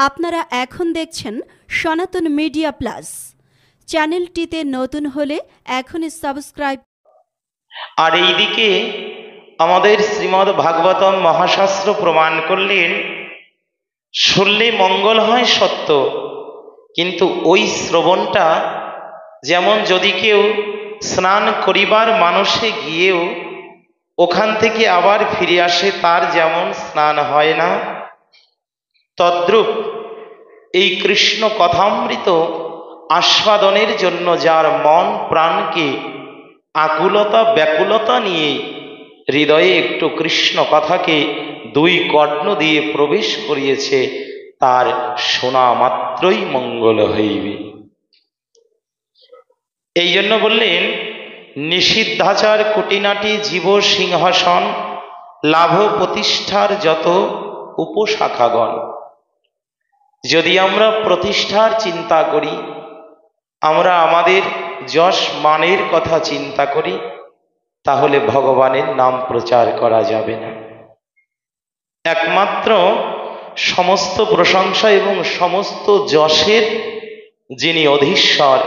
আপনারা এখন দেখছেন সনাতন মিডিয়া প্লাস। চ্যানেলটিতে নতুন হলে এখনই সাবস্ক্রাইব। আর এইদিকে আমাদের শ্রীমদ্ ভাগবতম মহাশাস্ত্র প্রমাণ করলেন, শুনলে মঙ্গল হয় সত্য, কিন্তু ওই শ্রবণটা যেমন যদি কেউ স্নান করিবার মানসে গিয়েও ওখান থেকে আবার ফিরে আসে, তার যেমন স্নান হয় না, তদ্রূপ এই কৃষ্ণ কথামৃত আস্বাদনের জন্য যার মন প্রাণকে আকুলতা ব্যাকুলতা নিয়ে হৃদয়ে একটু কৃষ্ণ কথাকে দুই কর্ণ দিয়ে প্রবেশ করিয়েছে, তার শোনা মাত্রই মঙ্গল হইবে। এই জন্য বললেন, নিষিদ্ধাচার কুটিনাটি জীব সিংহাসন লাভ প্রতিষ্ঠার যত উপশাখাগণ। যদি আমরা প্রতিষ্ঠার চিন্তা করি, আমরা আমাদের যশ মানের কথা চিন্তা করি, তাহলে ভগবানের নাম প্রচার করা যাবে না। একমাত্র সমস্ত প্রশংসা এবং সমস্ত যশের যিনি অধীশ্বর,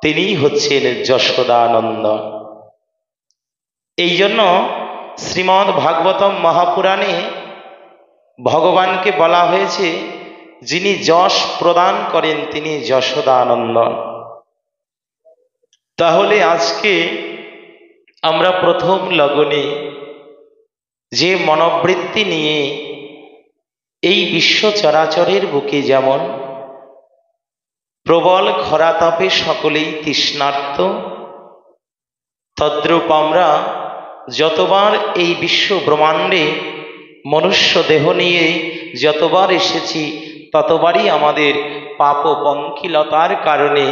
তিনিই হচ্ছেন যশোদানন্দন। এই জন্য শ্রীমদ্ ভাগবতম মহাপুরাণে ভগবানকে বলা হয়েছে, যিনি যশ প্রদান করেন তিনি যশোদানন্দন। তাহলে আজকে আমরা প্রথম লগনে যে মনোবৃত্তি নিয়ে এই বিশ্ব চরাচরের বুকে যেমন প্রবল খরাতাপে সকলেই তৃষ্ণার্ত, তদ্রূপ আমরা যতবার এই বিশ্ব ব্রহ্মাণ্ডে মনুষ্য দেহ নিয়ে যতবার এসেছি, ততবারই আমাদের পাপ পঙ্কিলতার কারণে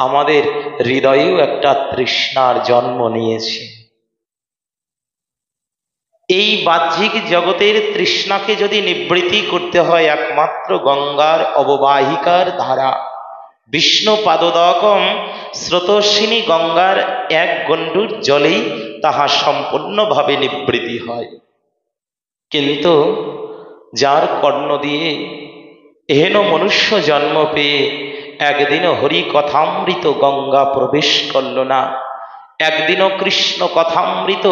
আমাদের হৃদয়েও একটা তৃষ্ণার জন্ম নিয়েছে। এই বাহ্যিক জগতের তৃষ্ণাকে যদি নিবৃত্তি করতে হয়, একমাত্র গঙ্গার অববাহিকার ধারা বিষ্ণু পাদোদকম স্রোতস্বিনী গঙ্গার এক গণ্ডুর জলেই তাহা সম্পূর্ণভাবে নিবৃত্তি হয়। কিন্তু যার কর্ণ দিয়ে এহেন মনুষ্য জন্ম পেয়ে একদিনও হরি কথামৃত গঙ্গা প্রবেশ করল না, একদিনও কৃষ্ণ কথামৃত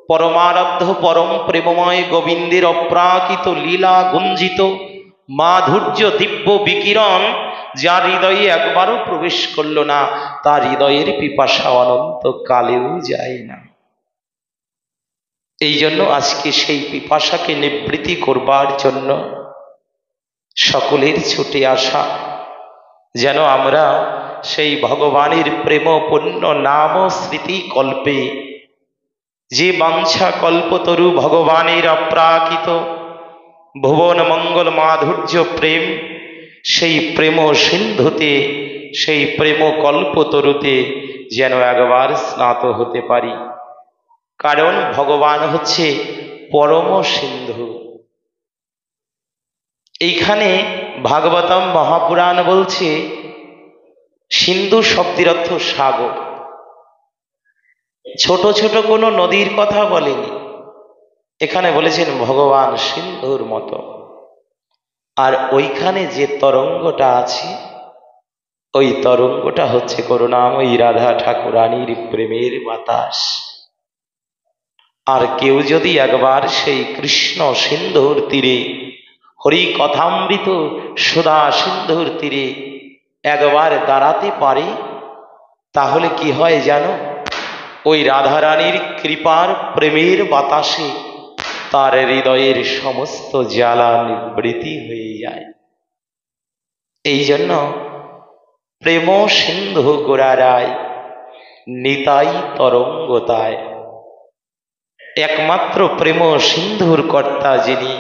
পরমারাধ্য পরম প্রেমময় গোবিন্দের অপ্রাকৃত লীলা গুঞ্জিত মাধুর্য দিব্য বিকিরণ যার হৃদয়ে একবারও প্রবেশ করল না, তার হৃদয়ের পিপাসা অনন্ত কালেও যায় না। এই জন্য আজকে সেই পিপাসাকে নিবৃত্তি করবার জন্য সকলের ছুটে আসা, যেন আমরা সেই ভগবানের প্রেমপূর্ণ নাম স্মৃতি কল্পে যে বাঞ্ছা কল্পতরু ভগবানের অপ্রাকৃত ভুবন মঙ্গল মাধুর্য প্রেম, সেই প্রেম সিন্ধুতে সেই প্রেম কল্পতরুতে যেন একবার স্নাত হতে পারি। কারণ ভগবান হচ্ছে পরম সিন্ধু। এইখানে ভাগবতম মহাপুরাণ বলছে, সিন্ধু শব্দের অর্থ সাগর। ছোট ছোট কোনো নদীর কথা বলেনি, এখানে বলেছেন ভগবান সিন্ধুর মতো। আর ওইখানে যে তরঙ্গটা আছে, ওই তরঙ্গটা হচ্ছে করুণাময়ী রাধা ঠাকুরানীর প্রেমের বাতাস। আর কেউ যদি একবার সেই কৃষ্ণ সিন্ধুর তীরে হরি কথামৃত সুধা সিন্ধুর তীরে একবার দাঁড়াতে পারে, তাহলে কি হয় জানো? ওই রাধারানীর কৃপার প্রেমের বাতাসে তার হৃদয়ের সমস্ত জ্বালা নিবৃত্তি হয়ে যায়। এই জন্য প্রেম সিন্ধু গোড়ারায় নিতাই তরঙ্গতায়, একমাত্র প্রেম সিন্ধুর কর্তা যিনি,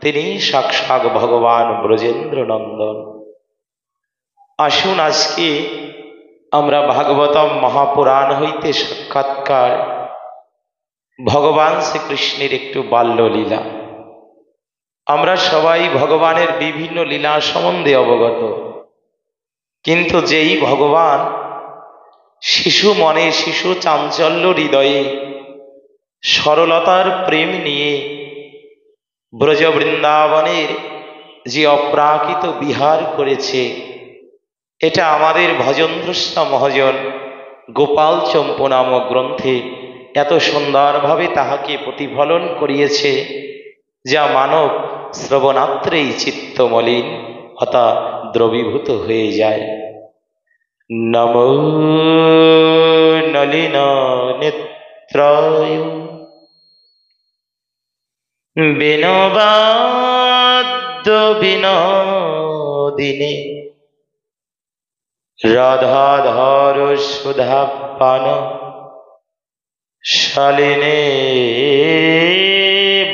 তিনি সাক্ষাৎ ভগবান ব্রজেন্দ্র নন্দন। আসুন আজকে আমরা ভাগবতম মহাপুরাণ হইতে সাক্ষাৎকার ভগবান শ্রীকৃষ্ণের একটু বাল্যলীলা। আমরা সবাই ভগবানের বিভিন্ন লীলা সম্বন্ধে অবগত, কিন্তু যেই ভগবান শিশু মনে শিশু চাঞ্চল্য হৃদয়ে সরলতার প্রেম নিয়ে ব্রজ বৃন্দাবনের যে অপ্রাকৃত বিহার করেছে, এটা আমাদের ভজনদ্রষ্টা মহাজন গোপাল চম্পু নামক গ্রন্থে এত সুন্দরভাবে তাহাকে প্রতিফলন করিয়েছে, যা মানব শ্রবণাত্রেই চিত্তমলিন হতা দ্রবীভূত হয়ে যায়। নমো নলিন নেত্রায় বিনোবাদ্য বিনোদিনে রাধাধর সুধাপান শালিনে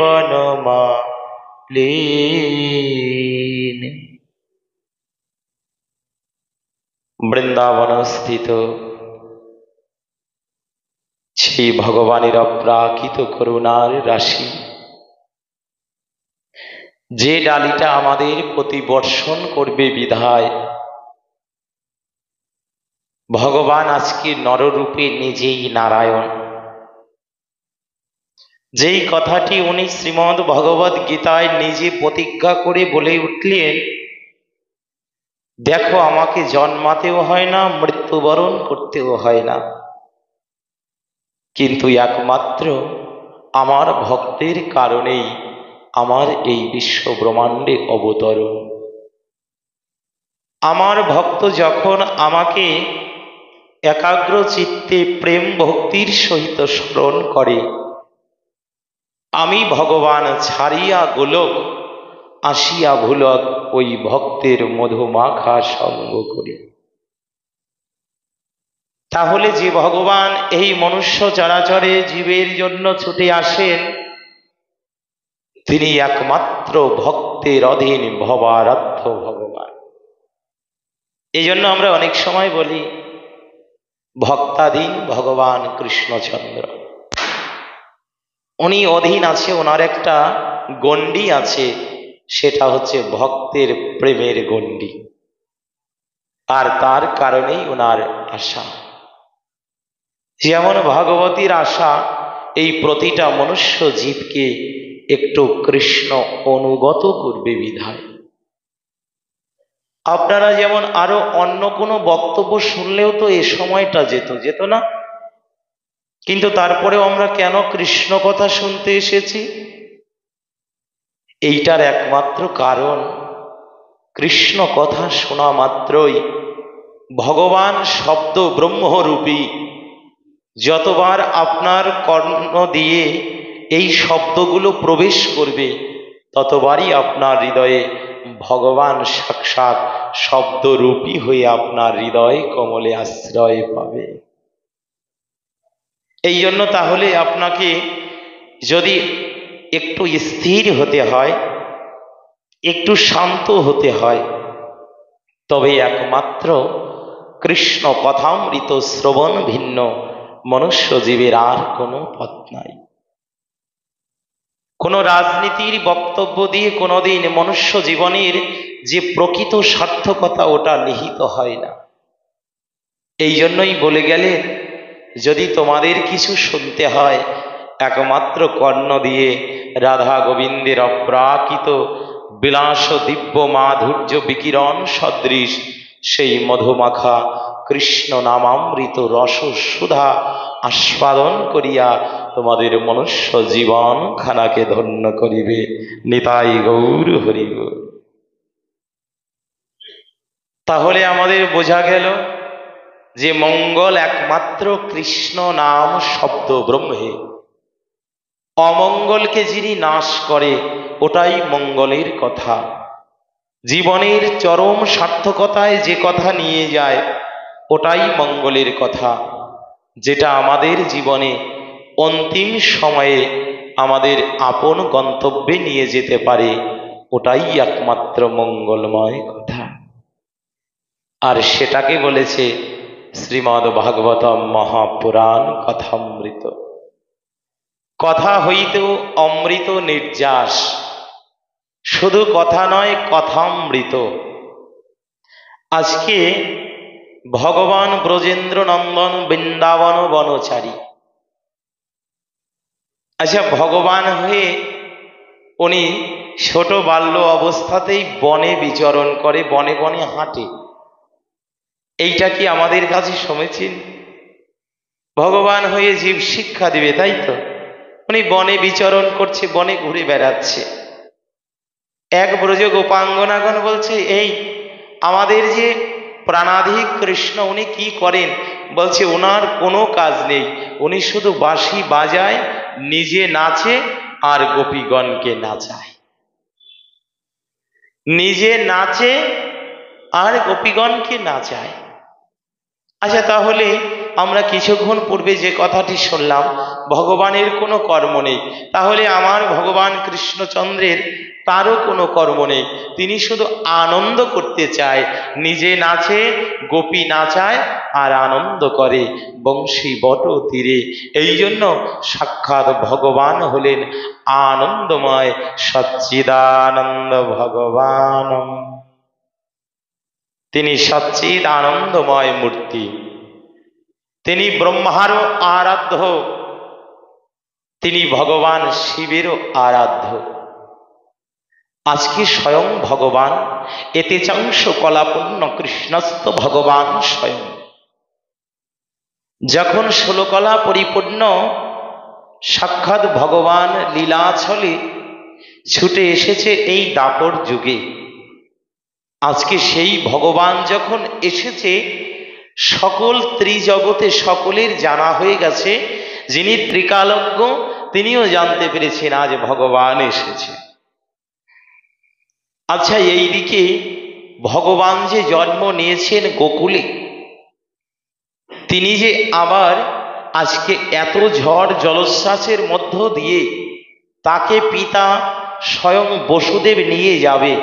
বনমালিনী। বৃন্দাবন স্থিত সেই ভগবানের অপ্রাকৃত করুণার রাশি, যে ডালিটা আমাদের প্রতি বর্ষণ করবে বিধায় ভগবান আজকে নররূপে নিজেই নারায়ণ। যেই কথাটি উনি শ্রীমদ্ ভগবদ গীতায় নিজে প্রতিজ্ঞা করে বলে উঠলেন, দেখো আমাকে জন্মাতেও হয় না, মৃত্যুবরণ করতেও হয় না, কিন্তু একমাত্র আমার ভক্তের কারণেই আমার এই বিশ্ব ব্রহ্মাণ্ডে অবতরণ। আমার ভক্ত যখন আমাকে একাগ্র চিত্তে প্রেম ভক্তির সহিত স্মরণ করে, আমি ভগবান ছাড়িয়া গোলক আসিয়া ভুলক ওই ভক্তের মধুমাখা সঙ্গ করি। তাহলে যে ভগবান এই মনুষ্য চরাচরে জীবের জন্য ছুটে আসেন, তিনি একমাত্র ভক্তের অধীন ভবারাধ্য ভগবান। এই জন্য আমরা অনেক সময় বলি ভক্তাধীন ভগবান কৃষ্ণচন্দ্র। উনি অধীন আছে, ওনার একটা গণ্ডি আছে, সেটা হচ্ছে ভক্তের প্রেমের গণ্ডি, আর তার কারণেই ওনার আশা। যেমন ভগবতীর আশা এই প্রতিটা মনুষ্য জীবকে একটু কৃষ্ণ অনুগত করবে বিধায়। আপনারা যেমন আরো অন্য কোনো বক্তব্য শুনলেও তো এ সময়টা যেত না, কিন্তু তারপরেও আমরা কেন কৃষ্ণ কথা শুনতে এসেছি? এইটার একমাত্র কারণ, কৃষ্ণ কথা শোনা মাত্রই ভগবান শব্দ ব্রহ্মরূপী যতবার আপনার কর্ণ দিয়ে এই শব্দগুলো প্রবেশ করবে, ততবারই আপনার হৃদয়ে ভগবান সাক্ষাৎ শব্দরূপী হয়ে আপনার হৃদয় কমলে আশ্রয় পাবে। এই জন্য তাহলে আপনাকে যদি একটু স্থির হতে হয়, একটু শান্ত হতে হয়, তবে একমাত্র কৃষ্ণ কথামৃত শ্রবণ ভিন্ন মনুষ্য জীবের আর কোনো পথ নাই। কোনো রাজনীতির বক্তব্য দিয়ে কোনোদিন মনুষ্য জীবনের যে প্রকৃত সার্থকতা ওটা নিহিত হয় না। এই জন্যই বলে গেলেন, যদি তোমাদের কিছু শুনতে হয়, একমাত্র কর্ণ দিয়ে রাধা গোবিন্দের অপ্রাকৃত বিলাস দিব্য মাধুর্য বিকিরণ সদৃশ সেই মধুমাখা কৃষ্ণ নামামৃত রস সুধা আস্বাদন করিয়া তোমাদের মনুষ্য জীবন খানাকে ধন্য করিবে। নিতাই গৌর হরি গৌর। তাহলে আমাদের বোঝা গেল যে মঙ্গল একমাত্র কৃষ্ণ নাম শব্দ ব্রহ্মে। অমঙ্গলকে যিনি নাশ করে, ওটাই মঙ্গলের কথা। জীবনের চরম সার্থকতায় যে কথা নিয়ে যায়, ওটাই মঙ্গলের কথা। যেটা আমাদের জীবনে অন্তিম সময়ে আমাদের আপন গন্তব্যে নিয়ে যেতে পারে, ওটাই একমাত্র মঙ্গলময় কথা। আর সেটাকে বলেছে শ্রীমদ্ ভাগবতম মহাপুরাণ কথামৃত। কথা হইতেও অমৃত নির্যাস, শুধু কথা নয়, কথামৃত। আজকে ভগবান ব্রজেন্দ্র নন্দন বৃন্দাবন বনচারী। আচ্ছা, ভগবান হয়ে উনি ছোট বাল্য অবস্থাতেই বনে বিচরণ করে, বনে বনে হাঁটে। এইটা কি আমাদের কাছে সমীচীন? ভগবান হয়ে জীব শিক্ষা দিবে, তাই তো? উনি বনে বিচরণ করছে, বনে ঘুরে বেড়াচ্ছে। এক ব্রজ গোপাঙ্গনাগণ বলছে, এই আমাদের যে প্রাণাধিক কৃষ্ণ উনি কি করেন? বলছে ওনার কোনো কাজ নেই, উনি শুধু বাঁশি বাজায়, নিজে নাচে আর গোপীগণকে নাচায়। নিজে নাচে আর গোপীগণকে নাচায়। আচ্ছা, তাহলে আমরা কিছুক্ষণ পূর্বে যে কথাটি শুনলাম, ভগবানের কোনো কর্ম নেই, তাহলে আমার ভগবান কৃষ্ণচন্দ্রের তারও কোনো কর্ম নেই, তিনি শুধু আনন্দ করতে চায়, নিজে নাচে, গোপী নাচায় আর আনন্দ করে বংশী বট তীরে। এই জন্য সাক্ষাৎ ভগবান হলেন আনন্দময় সচ্চিদানন্দ ভগবান। তিনি সচ্চিদ আনন্দময় মূর্তি, তিনি ব্রহ্মারও আরাধ্য, তিনি ভগবান শিবেরও আরাধ্য। আজকে স্বয়ং ভগবান এতে চাংশ কলাপূর্ণ কৃষ্ণস্থ ভগবান স্বয়ং যখন ষোলকলা পরিপূর্ণ সাক্ষাৎ ভগবান লীলাছলে ছুটে এসেছে এই দাপর যুগে। আজকে সেই ভগবান যখন এসেছে, সকল ত্রিজগতে সকলের জানা হয়ে গেছে, যিনি ত্রিকালজ্ঞ তিনিও জানতে পেরেছেন আজ ভগবান এসেছে। আচ্ছা, এই দিকে ভগবান যে জন্ম নিয়েছেন গোকুলে, তিনি যে আবার আজকে এত ঝড় জলোচ্ছ্বাসের মধ্য দিয়ে তাকে পিতা স্বয়ং বসুদেব নিয়ে যাবে,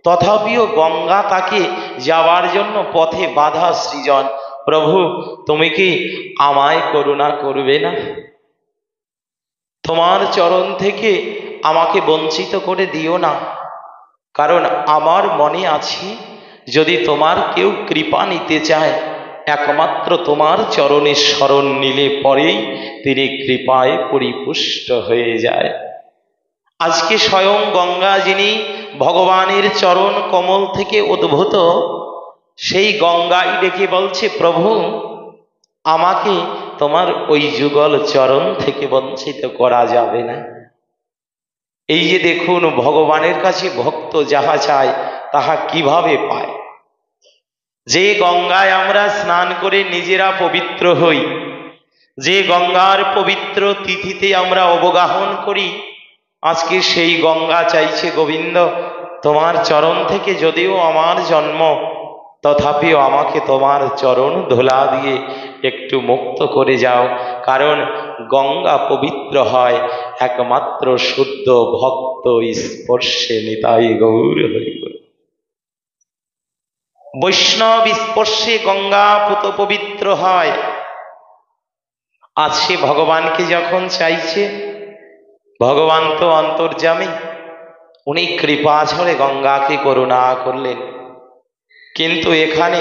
তথাপিও গঙ্গা তাকে যাওয়ার জন্য পথে বাধা সৃজন। প্রভু, তুমি কি আমায় করুণা করবে না? তোমার চরণ থেকে আমাকে বঞ্চিত করে দিও না, কারণ আমার মনে আছে যদি তোমার কেউ কৃপা নিতে চায়, একমাত্র তোমার চরণে শরণ নিলে পরেই তিনি কৃপায় পরিপুষ্ট হয়ে যায়। আজকে স্বয়ং গঙ্গা, যিনি ভগবানের চরণ কমল থেকে উদ্ভূত, সেই গঙ্গাই ডেকে বলছে, প্রভু আমাকে তোমার ওই যুগল চরণ থেকে বঞ্চিত করা যাবে না। এই যে দেখুন, ভগবানের কাছে ভক্ত যাহা চায় তাহা কিভাবে পায়। যে গঙ্গায় আমরা স্নান করে নিজেরা পবিত্র হই, যে গঙ্গার পবিত্র তিথিতে আমরা অবগাহন করি, আজকে সেই গঙ্গা চাইছে, গোবিন্দ তোমার চরণ থেকে যদিও আমার জন্ম, তথাপিও আমাকে তোমার চরণ ধোলা দিয়ে একটু মুক্ত করে যাও, কারণ গঙ্গা পবিত্র হয় একমাত্র শুদ্ধ ভক্ত স্পর্শে। নিতাই গৌর হরি বল। বৈষ্ণব স্পর্শে গঙ্গা পুত পবিত্র হয়। আজ সে ভগবানকে যখন চাইছে, ভগবান তো অন্তর্যামী, উনি কৃপা ঝরে গঙ্গাকে করুণা করলেন। কিন্তু এখানে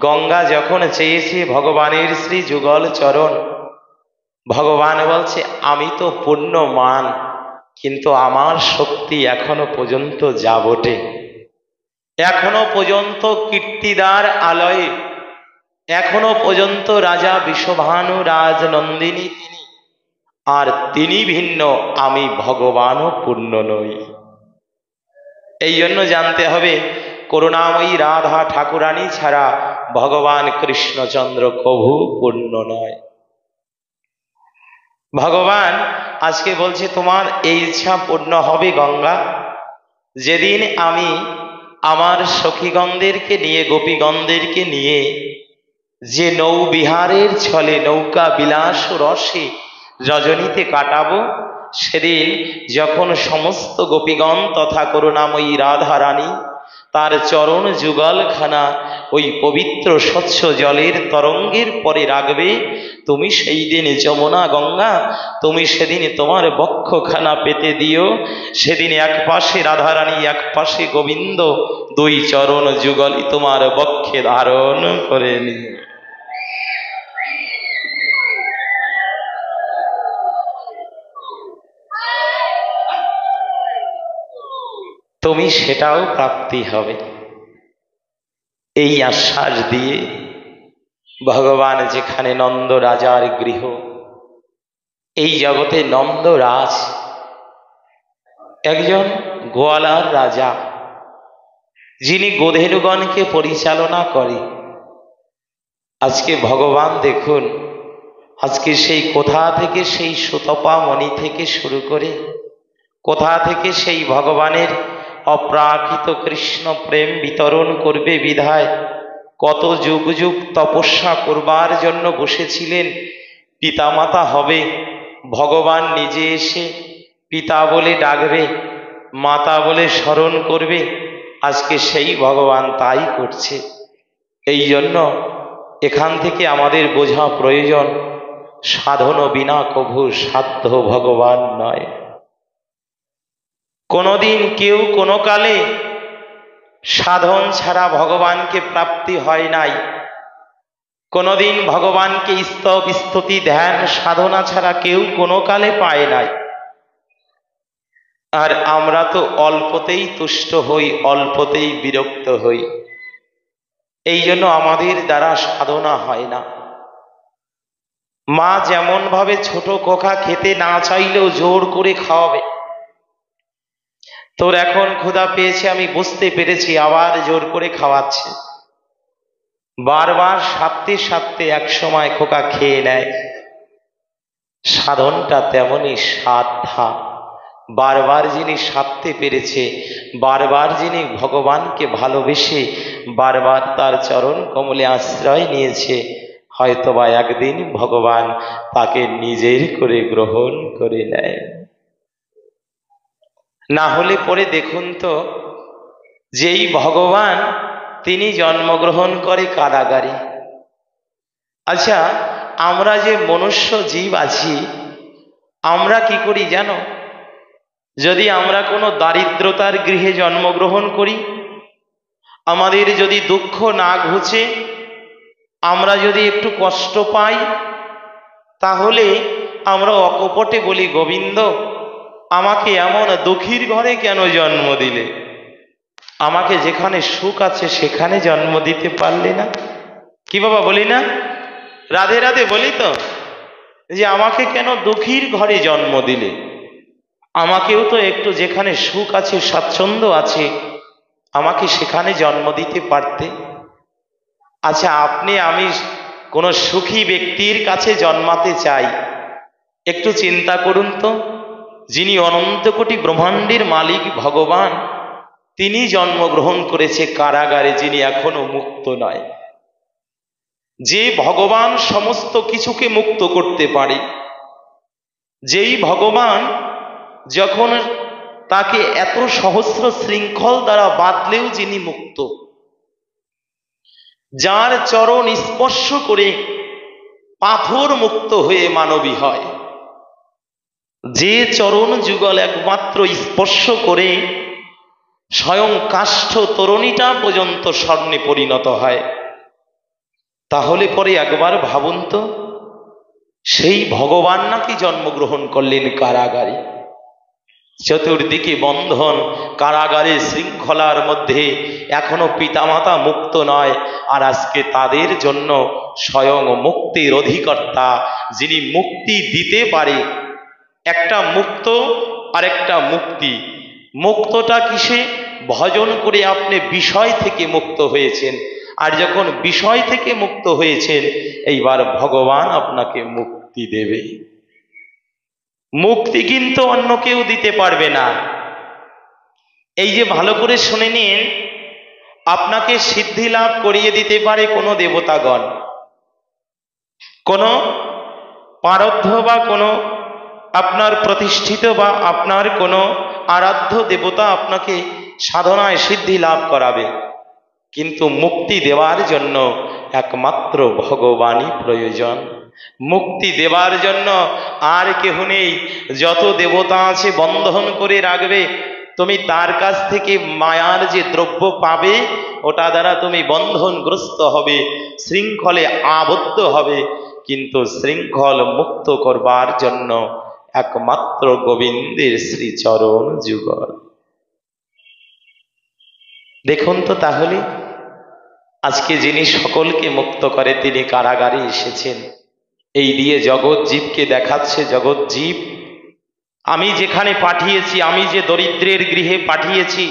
গঙ্গা যখন চেয়েছে ভগবানের শ্রী যুগল চরণ, ভগবান বলছে আমি তো পুণ্যমান, কিন্তু আমার শক্তি এখনো পর্যন্ত যা বটে, এখনো পর্যন্ত কীর্তিদার আলয়ে, এখনো পর্যন্ত রাজা বিষভানু রাজনন্দিনী তিনি, আর তিনি ভিন্ন, আমি ভগবানও পূর্ণ নই। এই জন্য জানতে হবে, করুণাময়ী রাধা ঠাকুরানী ছাড়া ভগবান কৃষ্ণচন্দ্র কভু পূর্ণ নয়। ভগবান আজকে বলছে তোমার এই ইচ্ছা পূর্ণ হবে গঙ্গা, যেদিন আমি আমার সখীগণদেরকে নিয়ে, গোপীগণদেরকে নিয়ে যে নৌবিহারের ছলে নৌকা বিলাস রসে রজনীতে কাটাবো, সেদিন যখন সমস্ত গোপীগণ তথা করুণাময়ী রাধা রানী তার চরণ যুগলখানা ওই পবিত্র স্বচ্ছ জলের তরঙ্গের পরে রাখবে, তুমি সেই দিন যমুনা গঙ্গা, তুমি সেদিন তোমার বক্ষখানা পেতে দিও। সেদিন এক পাশে রাধারানী, এক পাশে গোবিন্দ, দুই চরণ যুগলই তোমার বক্ষে ধারণ করে নিও। তুমি সেটাও প্রাপ্তি হবে। এই আশ্বাস দিয়ে ভগবান যেখানে নন্দ রাজার গৃহ, এই জগতে নন্দরাজ একজন গোয়ালার রাজা, যিনি গোধেলগণকে পরিচালনা করে। আজকে ভগবান দেখুন, আজকে সেই কোথা থেকে সেই সুতপা মণি থেকে শুরু করে কোথা থেকে সেই ভগবানের অপ্রাকৃত কৃষ্ণ প্রেম বিতরণ করবে বিধায় কত যুগ যুগ তপস্যা করবার জন্য বসেছিলেন। পিতামাতা হবে, ভগবান নিজে এসে পিতা বলে ডাকবে, মাতা বলে স্মরণ করবে। আজকে সেই ভগবান তাই করছে। এই জন্য এখান থেকে আমাদের বোঝা প্রয়োজন, সাধন বিনা কভু সাধ্য ভগবান নয়। কোনোদিন কেউ কোনো কালে সাধন ছাড়া ভগবানকে প্রাপ্তি হয় নাই। কোনোদিন ভগবানকে স্তব স্তুতি ধ্যান সাধনা ছাড়া কেউ কোনো কালে পায় নাই। আর আমরা তো অল্পতেই তুষ্ট হই, অল্পতেই বিরক্ত হই। এই জন্য আমাদের দ্বারা সাধনা হয় না। মা যেমন ভাবে ছোট খোকা খেতে না চাইলেও জোর করে খাওয়াবে। তোর এখন ক্ষুধা পেয়েছে আমি বুঝতে পেরেছি, আবার জোর করে খাওয়াচ্ছে। বারবার সাধতে সাধতে এক সময় খোকা খেয়ে নেয়। সাধনটা তেমনই সাধা। বারবার যিনি সাধতে পেরেছে, বারবার যিনি ভগবানকে ভালোবেসে বারবার তার চরণ কমলে আশ্রয় নিয়েছে, হয়তোবা একদিন ভগবান তাকে নিজের করে গ্রহণ করে নেয়। না হলে পরে দেখুন তো, যেই ভগবান তিনি জন্মগ্রহণ করে কারাগারে। আচ্ছা, আমরা যে মনুষ্য জীব আছি, আমরা কি করি জানো? যদি আমরা কোনো দারিদ্রতার গৃহে জন্মগ্রহণ করি, আমাদের যদি দুঃখ না ঘুচে, আমরা যদি একটু কষ্ট পাই, তাহলে আমরা অকপটে বলি, গোবিন্দ আমাকে এমন দুঃখীর ঘরে কেন জন্ম দিলে? আমাকে যেখানে সুখ আছে সেখানে জন্ম দিতে পারলে না? কি বাবা বলি না? রাধে রাধে বলি তো, যে আমাকে কেন দুঃখীর ঘরে জন্ম দিলে? আমাকেও তো একটু যেখানে সুখ আছে স্বাচ্ছন্দ্য আছে, আমাকে সেখানে জন্ম দিতে পারতে। আচ্ছা, আপনি আমি কোনো সুখী ব্যক্তির কাছে জন্মাতে চাই, একটু চিন্তা করুন তো, যিনি অনন্ত কোটি ব্রহ্মাণ্ডের মালিক ভগবান, তিনি জন্মগ্রহণ করেছে কারাগারে, যিনি এখনো মুক্ত নয়। যে ভগবান সমস্ত কিছুকে মুক্ত করতে পারে, যেই ভগবান যখন তাকে এত সহস্র শৃঙ্খল দ্বারা বাঁধলেও যিনি মুক্ত, যার চরণ স্পর্শ করে পাথর মুক্ত হয়ে মানবী হয়, যে চরণ যুগল একমাত্র স্পর্শ করে স্বয়ং কাষ্ঠ তরুণীটা পর্যন্ত স্বর্ণে পরিণত হয়, তাহলে পরে একবার ভাবুন তো, সেই ভগবান নাকি জন্মগ্রহণ করলেন কারাগারে। চতুর্দিকে বন্ধন, কারাগারে শৃঙ্খলার মধ্যে এখনো পিতামাতা মুক্ত নয়। আর আজকে তাদের জন্য স্বয়ং মুক্তির অধিকর্তা, যিনি মুক্তি দিতে পারে। একটা মুক্ত আর একটা মুক্তি। মুক্তটা কিসে? ভজন করে আপনি বিষয় থেকে মুক্ত হয়েছেন, আর যখন বিষয় থেকে মুক্ত হয়েছেন, এইবার ভগবান আপনাকে মুক্তি দেবে। মুক্তি কিন্তু অন্য কেউ দিতে পারবে না। এই যে ভালো করে শুনে নিন, আপনাকে সিদ্ধি লাভ করিয়ে দিতে পারে কোনো দেবতাগণ, কোনো পারদ্ধ বা কোনো আপনার প্রতিষ্ঠিত বা আপনার কোনো আরাধ্য দেবতা আপনাকে সাধনায় সিদ্ধি লাভ করাবে। কিন্তু মুক্তি দেওয়ার জন্য একমাত্র ভগবানই প্রয়োজন। মুক্তি দেওয়ার জন্য আর কেহ নেই। যত দেবতা আছে বন্ধন করে রাখবে, তুমি তার কাছ থেকে মায়ার যে দ্রব্য পাবে, ওটা দ্বারা তুমি বন্ধনগ্রস্ত হবে, শৃঙ্খলে আবদ্ধ হবে। কিন্তু শৃঙ্খল মুক্ত করবার জন্য একমাত্র গোবিন্দের শ্রীচরণ যুগল। দেখুন তো তাহলে আজকে যিনি সকলকে মুক্ত করে তিনি কারাগারে এসেছেন, এই দিয়ে জগৎ জীবকে দেখাচ্ছে, জগৎ জীব আমি যেখানে পাঠিয়েছি, আমি যে দরিদ্রের গৃহে পাঠিয়েছি,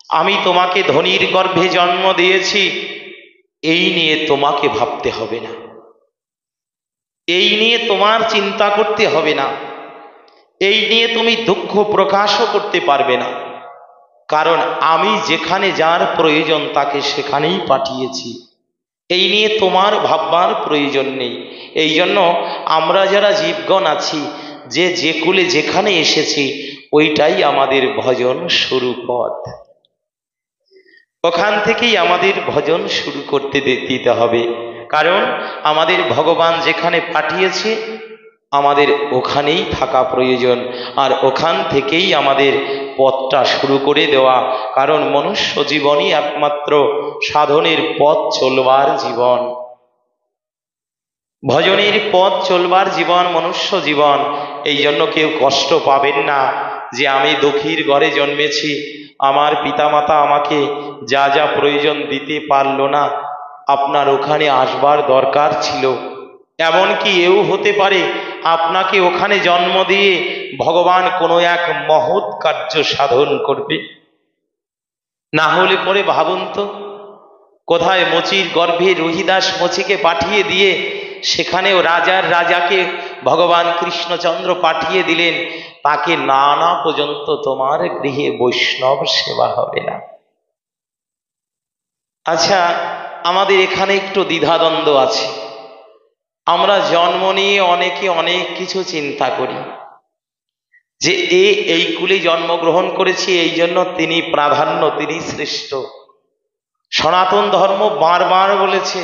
আমি তোমাকে ধনীর গর্ভে জন্ম দিয়েছি, এই নিয়ে তোমাকে ভাবতে হবে না, এই নিয়ে তোমার চিন্তা করতে হবে না, এই নিয়ে তুমি দুঃখ প্রকাশও করতে পারবে না, কারণ আমি যেখানে যার প্রয়োজন তাকে সেখানেই পাঠিয়েছি, এই নিয়ে তোমার ভাববার প্রয়োজন নেই। এই জন্য আমরা যারা জীবগণ আছি, যে কুলে যেখানে এসেছি ওইটাই আমাদের ভজন শুরু পথ, ওখান থেকেই আমাদের ভজন শুরু করতে দিতে হবে, কারণ আমাদের ভগবান যেখানে পাঠিয়েছে আমাদের ওখানেই থাকা প্রয়োজন, আর ওখান থেকেই আমাদের পথটা শুরু করে দেওয়া, কারণ মনুষ্য জীবনই একমাত্র সাধনের পথ চলবার জীবন, ভজনের পথ চলবার জীবন মনুষ্য জীবন। এই জন্য কেউ কষ্ট পাবেন না যে আমি দুঃখীর ঘরে জন্মেছি, আমার পিতামাতা আমাকে যা যা প্রয়োজন দিতে পারলো না, আপনার ওখানে আসবার দরকার ছিল। এমনকি এও হতে পারে আপনাকে ওখানে জন্ম দিয়ে ভগবান কোনো এক মহৎ কার্য সাধন করবে। না হলে পরে ভাবুন তো, কোথায় মচির গর্ভে রহিদাস মচিকে পাঠিয়ে দিয়ে সেখানেও রাজার রাজাকে ভগবান কৃষ্ণচন্দ্র পাঠিয়ে দিলেন, তাকে না পর্যন্ত তোমার গৃহে বৈষ্ণব সেবা হবে না। আচ্ছা, আমাদের এখানে একটু দ্বিধাদ্বন্দ্ব আছে, আমরা জন্ম নিয়ে অনেকে অনেক কিছু চিন্তা করি, যে এই কুলে জন্মগ্রহণ করেছি এই জন্য তিনি প্রাধান্য, তিনি শ্রেষ্ঠ। সনাতন ধর্ম বারবার বলেছে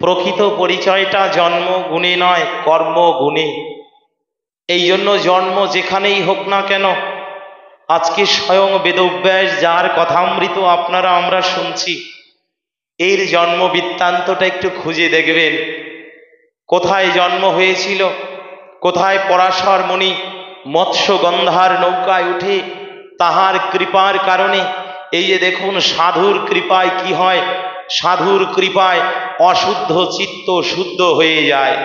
প্রকৃত পরিচয়টা জন্ম গুণে নয়, কর্ম গুণে। এই জন্য জন্ম যেখানেই হোক না কেন, আজকে স্বয়ং বেদব্যাস যার কথামৃত আপনারা আমরা শুনছি, এর জন্ম বৃত্তান্তটা একটু খুঁজে দেখবেন, কোথায় জন্ম হয়েছিল, কোথায় পরাশর মুনি মৎস্যগন্ধার নৌকায় উঠে তাহার কৃপার কারণে, এই যে দেখুন সাধুর কৃপায় কি হয়, সাধুর কৃপায় অশুদ্ধ চিত্ত শুদ্ধ হয়ে যায়,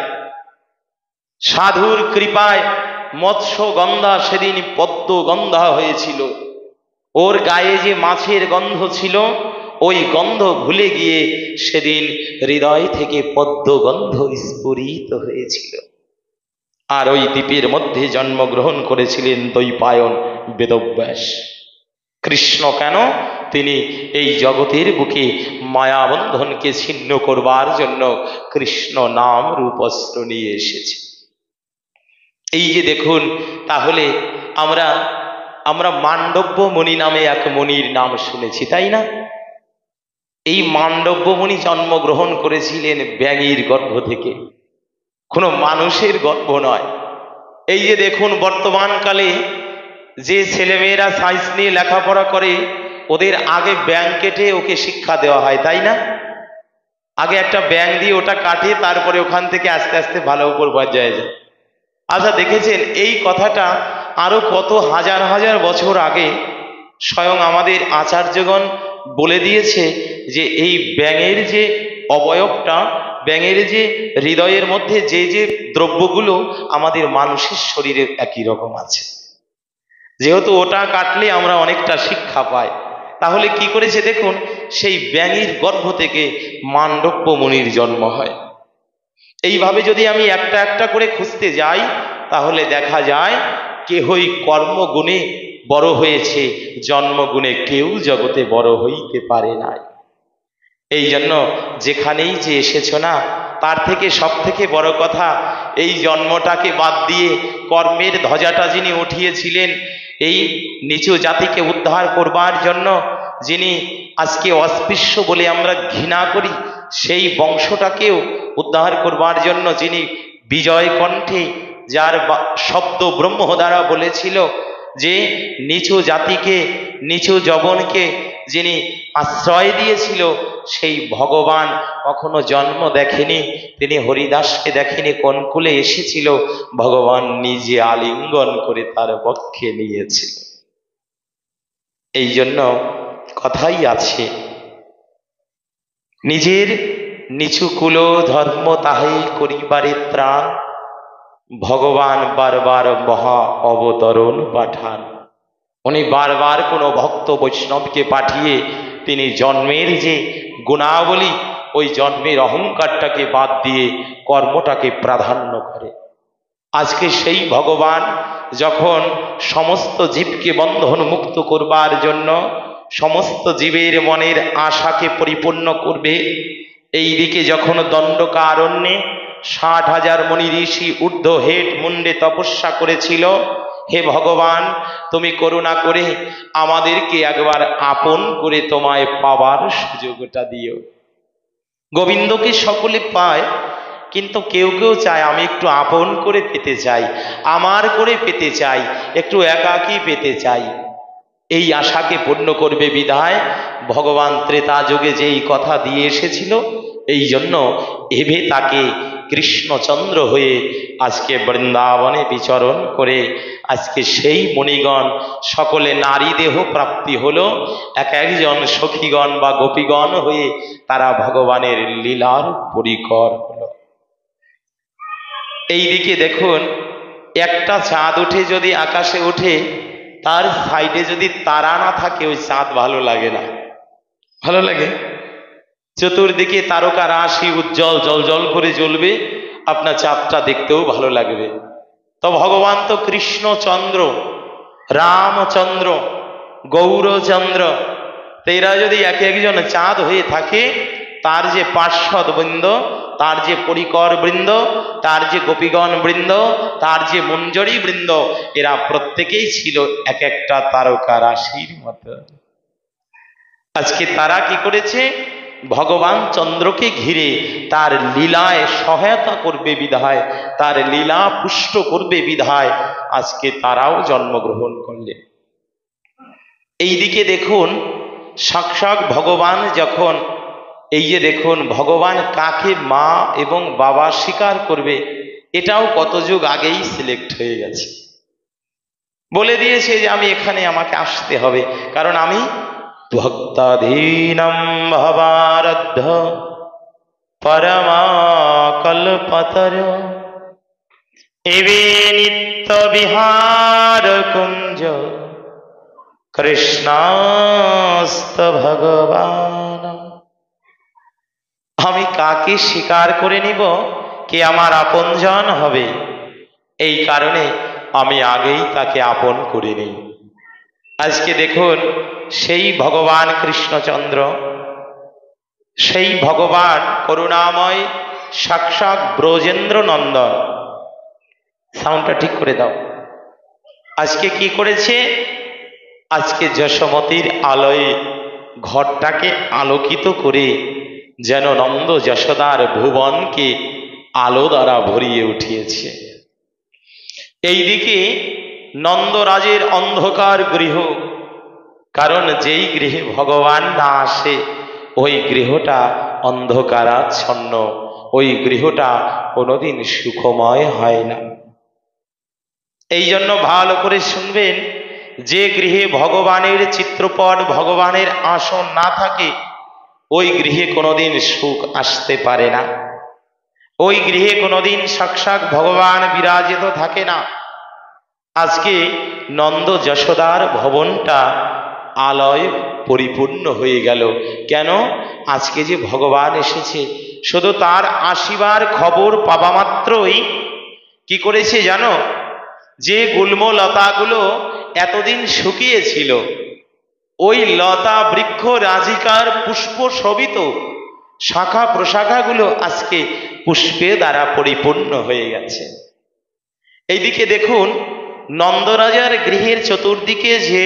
সাধুর কৃপায় মৎস্যগন্ধা সেদিন পদ্মগন্ধা হয়েছিল, ওর গায়ে যে মাছের গন্ধ ছিল ওই গন্ধ ভুলে গিয়ে সেদিন হৃদয় থেকে পদ্মগন্ধ স্ফুরিত হয়েছিল। আর ওই দ্বীপের মধ্যে জন্মগ্রহণ করেছিলেন দ্বৈপায়ন বেদব্যাস। কৃষ্ণ কেন? তিনি এই জগতের বুকে মায়াবন্ধনকে ছিন্ন করবার জন্য কৃষ্ণ নাম রূপস্ত্র নিয়ে এসেছে। এই যে দেখুন, তাহলে আমরা মান্ডব্য মুনি নামে এক মুনির নাম শুনেছি, তাই না? এই মান্ডব্য মুনি জন্মগ্রহণ করেছিলেন ব্যাঙের গর্ভ থেকে, কোনো মানুষের গর্ভ নয়। এই যে দেখুন বর্তমানকালে যে ছেলেমেয়েরা সায়েন্স নিয়ে লেখাপড়া করে, ওদের আগে ব্যাঙ কেটে ওকে শিক্ষা দেওয়া হয়, তাই না? আগে একটা ব্যাঙ দিয়ে ওটা কাটে, তারপরে ওখান থেকে আস্তে আস্তে ভালো উপর পর্যায়ে যায়। আচ্ছা দেখেছেন, এই কথাটা আরো কত হাজার হাজার বছর আগে স্বয়ং আমাদের আচার্যগণ বলে দিয়েছে যে এই ব্যাঙের যে অবয়বটা, ব্যাঙের যে হৃদয়ের মধ্যে যে যে দ্রব্যগুলো আমাদের মানুষের শরীরে একই রকম আছে, যেহেতু ওটা কাটলে আমরা অনেকটা শিক্ষা পাই। তাহলে কি করেছে দেখুন, সেই ব্যাঙের গর্ভ থেকে মান্ডব্য মুনির জন্ম হয়। এইভাবে যদি আমি একটা একটা করে খুঁজতে যাই তাহলে দেখা যায় কেহই কর্মগুণে বড় হয়েছে, জন্মগুণে কেউ জগতে বড় হইতে পারে নাই। এই জন্য যেখানেই যে এসেছো না, তার থেকে সব থেকে বড় কথা, এই জন্মটাকে বাদ দিয়ে কর্মের ধ্বজাটা যিনি উঠিয়েছিলেন, এই নিচু জাতিকে উদ্ধার করবার জন্য, যিনি আজকে অস্পৃশ্য বলে আমরা ঘৃণা করি, সেই বংশটাকেও উদ্ধার করবার জন্য যিনি বিজয় কণ্ঠে যার শব্দ ব্রহ্ম দ্বারা বলেছিল যে নিচু জাতিকে, নিচু যবনকে যিনি আশ্রয় দিয়েছিল, সেই ভগবান কখনো জন্ম দেখেনি, তিনি হরিদাসকে দেখেনি, কোন কুলে এসেছিল, ভগবান নিজে আলিঙ্গন করে তার বক্ষে নিয়েছিল। এই জন্য কথাই আছে, নিজের নিচু কুল ধর্ম তাহাই করিবারে ত্রাণ, ভগবান বারবার মহা অবতরণ পাঠান। উনি বারবার কোনো ভক্ত বৈষ্ণবকে পাঠিয়ে তিনি জন্মের যে গুণাবলী, ওই জন্মের অহংকারটাকে বাদ দিয়ে কর্মটাকে প্রাধান্য করে। আজকে সেই ভগবান যখন সমস্ত জীবকে বন্ধন মুক্ত করবার জন্য সমস্ত জীবের মনের আশাকে পরিপূর্ণ করবে, এই দিকে যখন দণ্ডকারণ্যে 60,000 মনি ঋষি ঊর্ধ্ব হেট মুন্ডে তপস্যা করেছিল, হে ভগবান তুমি করুণা করে আমাদেরকে একবার আপন করে তোমায় পাবার সুযোগটা দিও। গোবিন্দকে সকলে পায়, কিন্তু কেউ কেউ চায় আমি একটু আপন করে পেতে চাই, আমার করে পেতে চাই, একটু একাকী পেতে চাই। এই আশাকে পূর্ণ করবে বিধায় ভগবান ত্রেতা যুগে যেই কথা দিয়ে এসেছিল, এই জন্য এভে তাকে কৃষ্ণচন্দ্র হয়ে আজকে বৃন্দাবনে বিচরণ করে আজকে সেই মণিগণ সকলে নারী দেহ প্রাপ্তি হলো, এক একজন সখীগণ বা গোপীগণ হয়ে তারা ভগবানের লীলার পরিকর হলো। এই দিকে দেখুন, একটা চাঁদ উঠে যদি আকাশে ওঠে, তার সাইডে যদি তারা না থাকে ওই চাঁদ ভালো লাগে না। ভালো লাগে? চতুর্দিকে তারকা রাশি উজ্জ্বল জলজল করে জ্বলবে, আপনার চাঁদটা দেখতেও ভালো লাগবে। তো ভগবান তো কৃষ্ণচন্দ্র, রামচন্দ্র, গৌরচন্দ্র, এরা যদি এক একজন চাঁদ হয়ে থাকে, তার যে পার্শ্বদ বৃন্দ, তার যে পরিকর বৃন্দ, তার যে গোপীগণ বৃন্দ, তার যে মঞ্জরী বৃন্দ, এরা প্রত্যেকেই ছিল এক একটা তারকা রাশির মতো। আজকে তারা কি করেছে? ভগবান চন্দ্রকে ঘিরে তার লীলায় সহায়তা করবে বিধায়, তার লীলা পুষ্ট করবে বিধায় আজকে তারাও জন্মগ্রহণ করলেন। এইদিকে দেখুন, সাক্ষাৎ ভগবান যখন, এই যে দেখুন ভগবান কাকে মা এবং বাবা স্বীকার করবে, এটাও কত যুগ আগেই সিলেক্ট হয়ে গেছে। বলে দিয়েছে যে আমি এখানে, আমাকে আসতে হবে, কারণ আমি ভক্তাধীনম ভবারদ্ধ পরমা কল্পতর এবে নিত্য বিহার কুঞ্জ কৃষ্ণস্ত ভগবান। আমি কাকে স্বীকার করে নিব, কে আমার আপনজন হবে, এই কারণে আমি আগেই তাকে আপন করে নিই। আজকে দেখুন, সেই ভগবান কৃষ্ণচন্দ্র, সেই ভগবান করুণাময় সাক্ষাৎ ব্রজেন্দ্র নন্দন, সাউন্ডটা ঠিক করে দাও, আজকে কি করেছে? আজকে যশোমতীর আলোয় ঘরটাকে আলোকিত করে যেন নন্দ যশোদার ভুবনকে আলো দ্বারা ভরিয়ে উঠিয়েছে। এইদিকে নন্দরাজের অন্ধকার গৃহ, কারণ যেই গৃহে ভগবান না আসে ওই গৃহটা অন্ধকারাচ্ছন্ন, ওই গৃহটা কোনোদিন সুখময় হয় না। এই জন্য ভালো করে শুনবেন, যে গৃহে ভগবানের চিত্রপট, ভগবানের আসন না থাকে, ওই গৃহে কোনোদিন সুখ আসতে পারে না। ওই গৃহে কোনোদিন সাক্ষাৎ ভগবান বিরাজিত থাকে না। আজকে নন্দ যশোদার ভবনটা আলোয় পরিপূর্ণ হয়ে গেল। কেন? আজকে যে ভগবান এসেছে, শুধু তার আসিবার খবর পাবা মাত্রই কি করেছে জানো? যে গুল্ম লতাগুলো এতদিন শুকিয়েছিল, ওই লতা বৃক্ষ রাজিকার পুষ্প শোভিত শাখা প্রশাখাগুলো আজকে পুষ্পে দ্বারা পরিপূর্ণ হয়ে গেছে। এইদিকে দেখুন, নন্দরাজার গৃহের চতুর্দিকে যে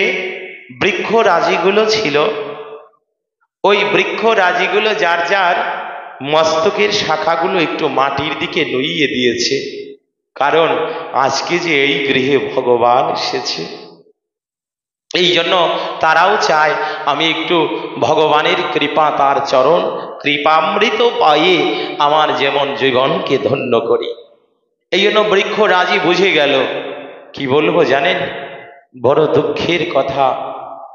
বৃক্ষ রাজিগুলো ছিল, ওই বৃক্ষ রাজিগুলো যার যার মস্তকের শাখাগুলো একটু মাটির দিকে নুইয়ে দিয়েছে, কারণ আজকে যে এই গৃহে ভগবান এসেছে। এই জন্য তারাও চায় আমি একটু ভগবানের কৃপা, তার চরণ কৃপামৃত পাইয়ে আমার যেমন জীবনকে ধন্য করি। এই জন্য বৃক্ষ রাজি বুঝে গেল। কি বলবো জানেন? বড় দুঃখের কথা,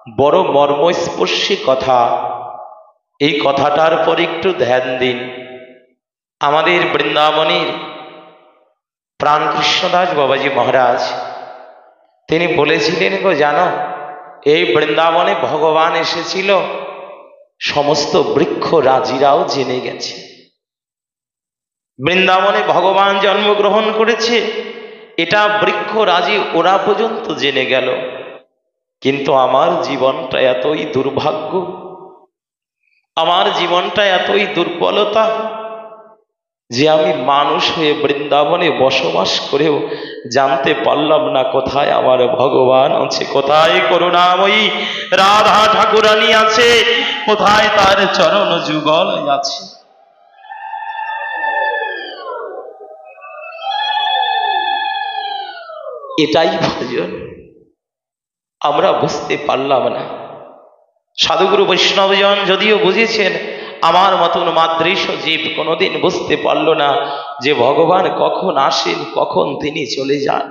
বড় মর্মস্পর্শী কথা। এই কথাটার পর একটু ধ্যান দিন। আমাদের বৃন্দাবনের প্রাণকৃষ্ণদাস বাবাজি মহারাজ তিনি বলেছিলেন, গো জানো এই বৃন্দাবনে ভগবান এসেছিল, সমস্ত বৃক্ষ রাজিরাও জেনে গেছে। বৃন্দাবনে ভগবান জন্মগ্রহণ করেছে, এটা বৃক্ষ রাজি ওরা পর্যন্ত জেনে গেল। কিন্তু আমার জীবনটা এতই দুর্ভাগ্য, আমার জীবনটা এতই দুর্বলতা যে আমি মানুষ হয়ে বৃন্দাবনে বসবাস করেও জানতে পারলাম না কোথায় আমার ভগবান আছে, কোথায় করুণাময়ী রাধা ঠাকুরানী আছে, কোথায় তার চরণ যুগল আছে। এটাই ভজন, আমরা বুঝতে পারলাম না। সাধুগুরু বৈষ্ণবজন যদিও বুঝেছেন, আমার মতন মাদৃশ জীব কোনোদিন বুঝতে পারল না যে ভগবান কখন আসেন, কখন তিনি চলে যান।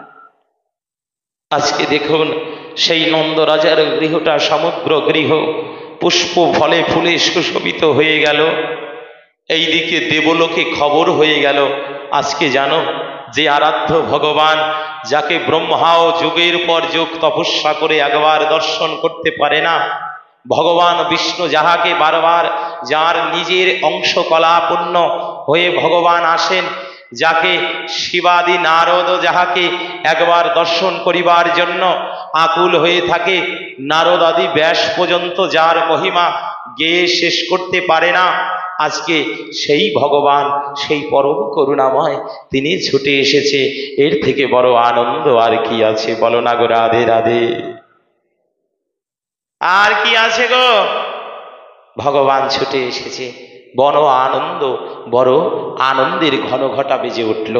আজকে দেখুন সেই নন্দরাজার গৃহটা সমগ্র গৃহ পুষ্প ফলে ফুলে সুশোভিত হয়ে গেল। এইদিকে দেবলোকে খবর হয়ে গেল, আজকে জানো যে আরাধ্য ভগবান, যাকে ব্রহ্মাও যুগের পর যুগ তপস্যা করে একবার দর্শন করতে পারে না, ভগবান বিষ্ণু যাহাকে বারবার, যার নিজের অংশ কলাপূর্ণ হয়ে ভগবান আসেন, যাকে শিবাদি নারদ যাহাকে একবার দর্শন করিবার জন্য আকুল হয়ে থাকে, নারদ আদি ব্যাস পর্যন্ত যার মহিমা গেয়ে শেষ করতে পারে না, আজকে সেই ভগবান, সেই পরম করুণাময় তিনি ছুটে এসেছে। এর থেকে বড় আনন্দ আর কি আছে বলো না গো? রাধে রাধে। আর কি আছে গো? ভগবান ছুটে এসেছে, বড় আনন্দ, বড় আনন্দের ঘন ঘটা বেজে উঠল।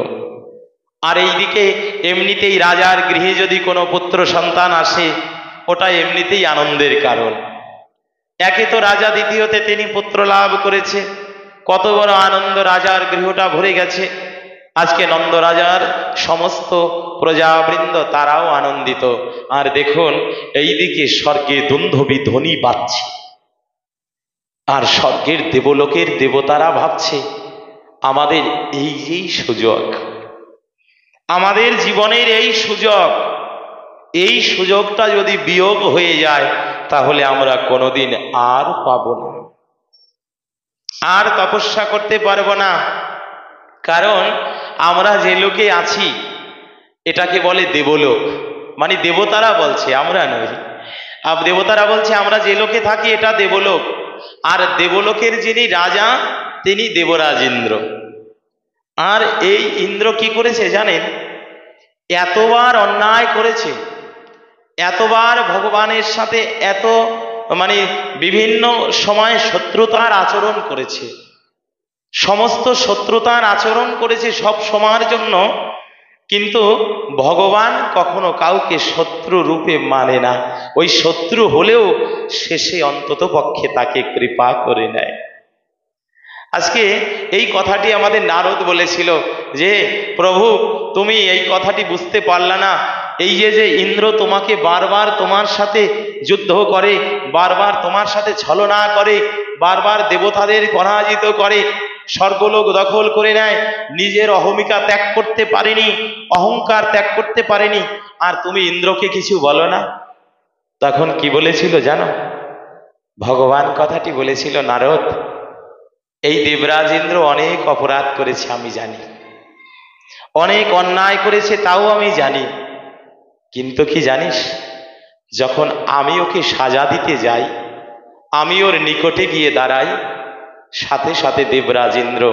আর এইদিকে এমনিতেই রাজার গৃহে যদি কোনো পুত্র সন্তান আসে, ওটা এমনিতেই আনন্দের কারণ। একে তো রাজা, দ্বিতীয়তে তিনি পুত্র লাভ করেছে, কত বড় আনন্দ, রাজার গৃহটা ভরে গেছে। আজকে নন্দ রাজার সমস্ত প্রজাবৃন্দ তারাও আনন্দিত। আর দেখুন এইদিকে স্বর্গে দুন্ধবি ধ্বনি বাজছে, আর স্বর্গের দেবলোকের দেবতারা ভাবছে আমাদের এই সুযোগ, আমাদের জীবনের এই সুযোগ, এই সুযোগটা যদি বিয়োগ হয়ে যায় তাহলে আমরা কোনোদিন আর পাবো না, আর তপস্যা করতে পারবো না। কারণ আমরা যে লোকে আছি এটাকে বলে দেবলোক, মানে দেবতারা বলছে, আমরা নই। আর দেবতারা বলছে আমরা যে লোকে থাকি এটা দেবলোক, আর দেবলোকের যিনি রাজা তিনি দেবরাজ ইন্দ্র। আর এই ইন্দ্র কি করেছে জানেন? এতবার অন্যায় করেছে, এতবার ভগবানের সাথে এত মানে বিভিন্ন সময় শত্রুতার আচরণ করেছে, সমস্ত শত্রুতার আচরণ করেছে সব সময়ের জন্য, কিন্তু ভগবান কখনো কাউকে শত্রু রূপে মানে না। ওই শত্রু হলেও শেষে অন্তত পক্ষে তাকে কৃপা করে নেয়। আজকে এই কথাটি আমাদের নারদ বলেছিল যে প্রভু তুমি এই কথাটি বুঝতে পারলা না, এই যে ইন্দ্র তোমাকে বারবার তোমার সাথে যুদ্ধ করে, বারবার তোমার সাথে ছলনা করে, বারবার দেবতাদের পরাজিত করে, স্বর্গলোক দখল করে নেয়, নিজের অহমিকা ত্যাগ করতে পারেনি, অহংকার ত্যাগ করতে পারেনি, আর তুমি ইন্দ্রকে কিছু বলো না। তখন কি বলেছিল জানো? ভগবান কথাটি বলেছিল, নারদ এই দেবরাজ ইন্দ্র অনেক অপরাধ করেছে আমি জানি, অনেক অন্যায় করেছে তাও আমি জানি, কিন্তু কি জানিস, যখন আমি ওকে সাজা দিতে যাই, আমি ওর নিকটে গিয়ে দাঁড়াই, সাথে সাথে দেবরাজ ইন্দ্র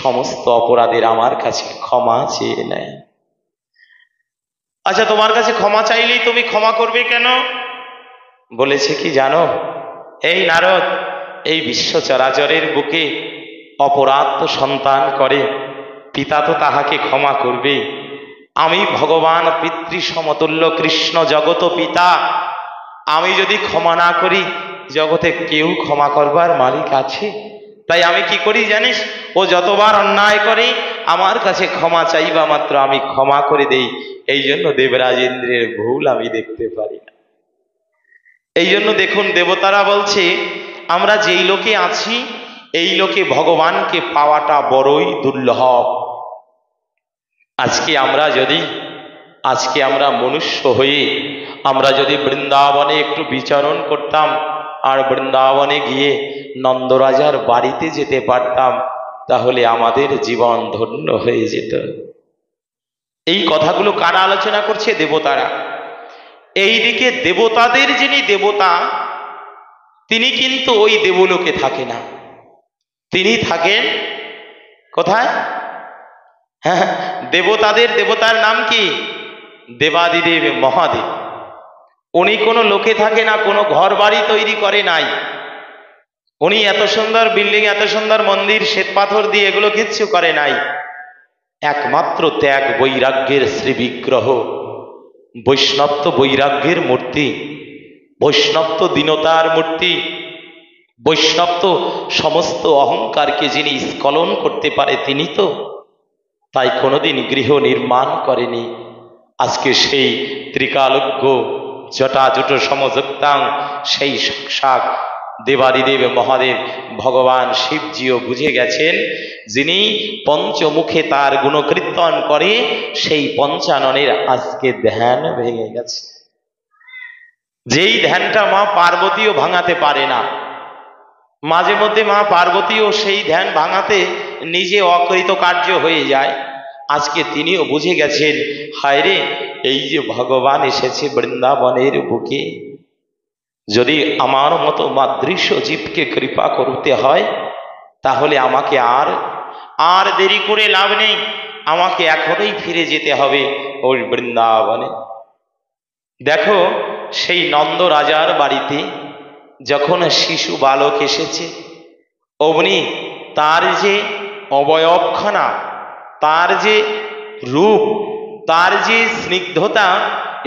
সমস্ত অপরাধের আমার কাছে ক্ষমা চেয়ে নেয়। আচ্ছা তোমার কাছে ক্ষমা চাইলেই তুমি ক্ষমা করবে কেন? বলেছে কি জানো? এই নারদ, এই বিশ্ব চরাচরের বুকে অপরাধ তো সন্তান করে, পিতা তো তাহাকে ক্ষমা করবে। আমি ভগবান পিতৃ সমতুল্য কৃষ্ণ জগত পিতা, আমি যদি ক্ষমা না করি জগতে কেউ ক্ষমা করবার মালিক আছে? তাই আমি কি করি জানিস? ও যতবার অন্যায় করে আমার কাছে ক্ষমা চাইবা মাত্র আমি ক্ষমা করে দেই। এই জন্য দেবরাজ ইন্দ্রের ভুল আমি দেখতে পারি না। এই জন্য দেখুন দেবতারা বলছে আমরা যেই লোকে আছি এই লোকে ভগবানকে পাওয়াটা বড়ই দুর্লভ। আজকে আমরা মনুষ্য হয়ে আমরা যদি বৃন্দাবনে একটু বিচরণ করতাম আর বৃন্দাবনে গিয়ে নন্দরাজার বাড়িতে যেতে পারতাম, তাহলে আমাদের জীবন ধন্য হয়ে যেত। এই কথাগুলো কারা আলোচনা করছে? দেবতারা। এইদিকে দেবতাদের যিনি দেবতা, তিনি কিন্তু ওই দেবলোকে থাকে না, তিনি থাকেন কোথায়? হ্যাঁ, দেবতার নাম কি? দেবাদিদেব মহাদেব। উনি কোনো লোকে থাকে না, কোনো ঘর বাড়ি তৈরি করে নাই। উনি এত সুন্দর বিল্ডিং, এত সুন্দর মন্দির, শ্বেত পাথর দিয়ে এগুলো কিচ্ছু করে নাই। একমাত্র ত্যাগ বৈরাগ্যের শ্রী বিগ্রহ, বৈষ্ণব তো বৈরাগ্যের মূর্তি, বৈষ্ণব তো দীনতার মূর্তি, বৈষ্ণব তো সমস্ত অহংকারকে যিনি স্খলন করতে পারে তিনি তো। তাই কোনোদিন গৃহ নির্মাণ করেনি। আজকে সেই ত্রিকালজ্ঞ জটাজুট সমযুক্তাং সেই সাক্ষাৎ দেবাদিদেব মহাদেব ভগবান শিবজিও বুঝে গেছেন, যিনি পঞ্চমুখে তার গুণকীর্তন করে সেই পঞ্চাননের আজকে ধ্যান ভেঙে গেছে। যেই ধ্যানটা মা পার্বতীও ভাঙাতে পারে না। মাঝে মধ্যে মা পার্বতীও সেই ধ্যান ভাঙাতে নিজে অকৃতকার্য হয়ে যায়। আজকে তিনিও বুঝে গেছেন, হায় রে, এই যে ভগবান এসেছে বৃন্দাবনের বুকে, যদি আমার মতো মাদৃশ্য জীবকে কৃপা করতে হয় তাহলে আমাকে আর দেরি করে লাভ নেই, আমাকে এখনই ফিরে যেতে হবে ওই বৃন্দাবনে। দেখো, সেই নন্দ রাজার বাড়িতে যখন শিশু বালক এসেছে, অমনি তার যে অবয়বখানা, তার যে রূপ, তার যে স্নিগ্ধতা,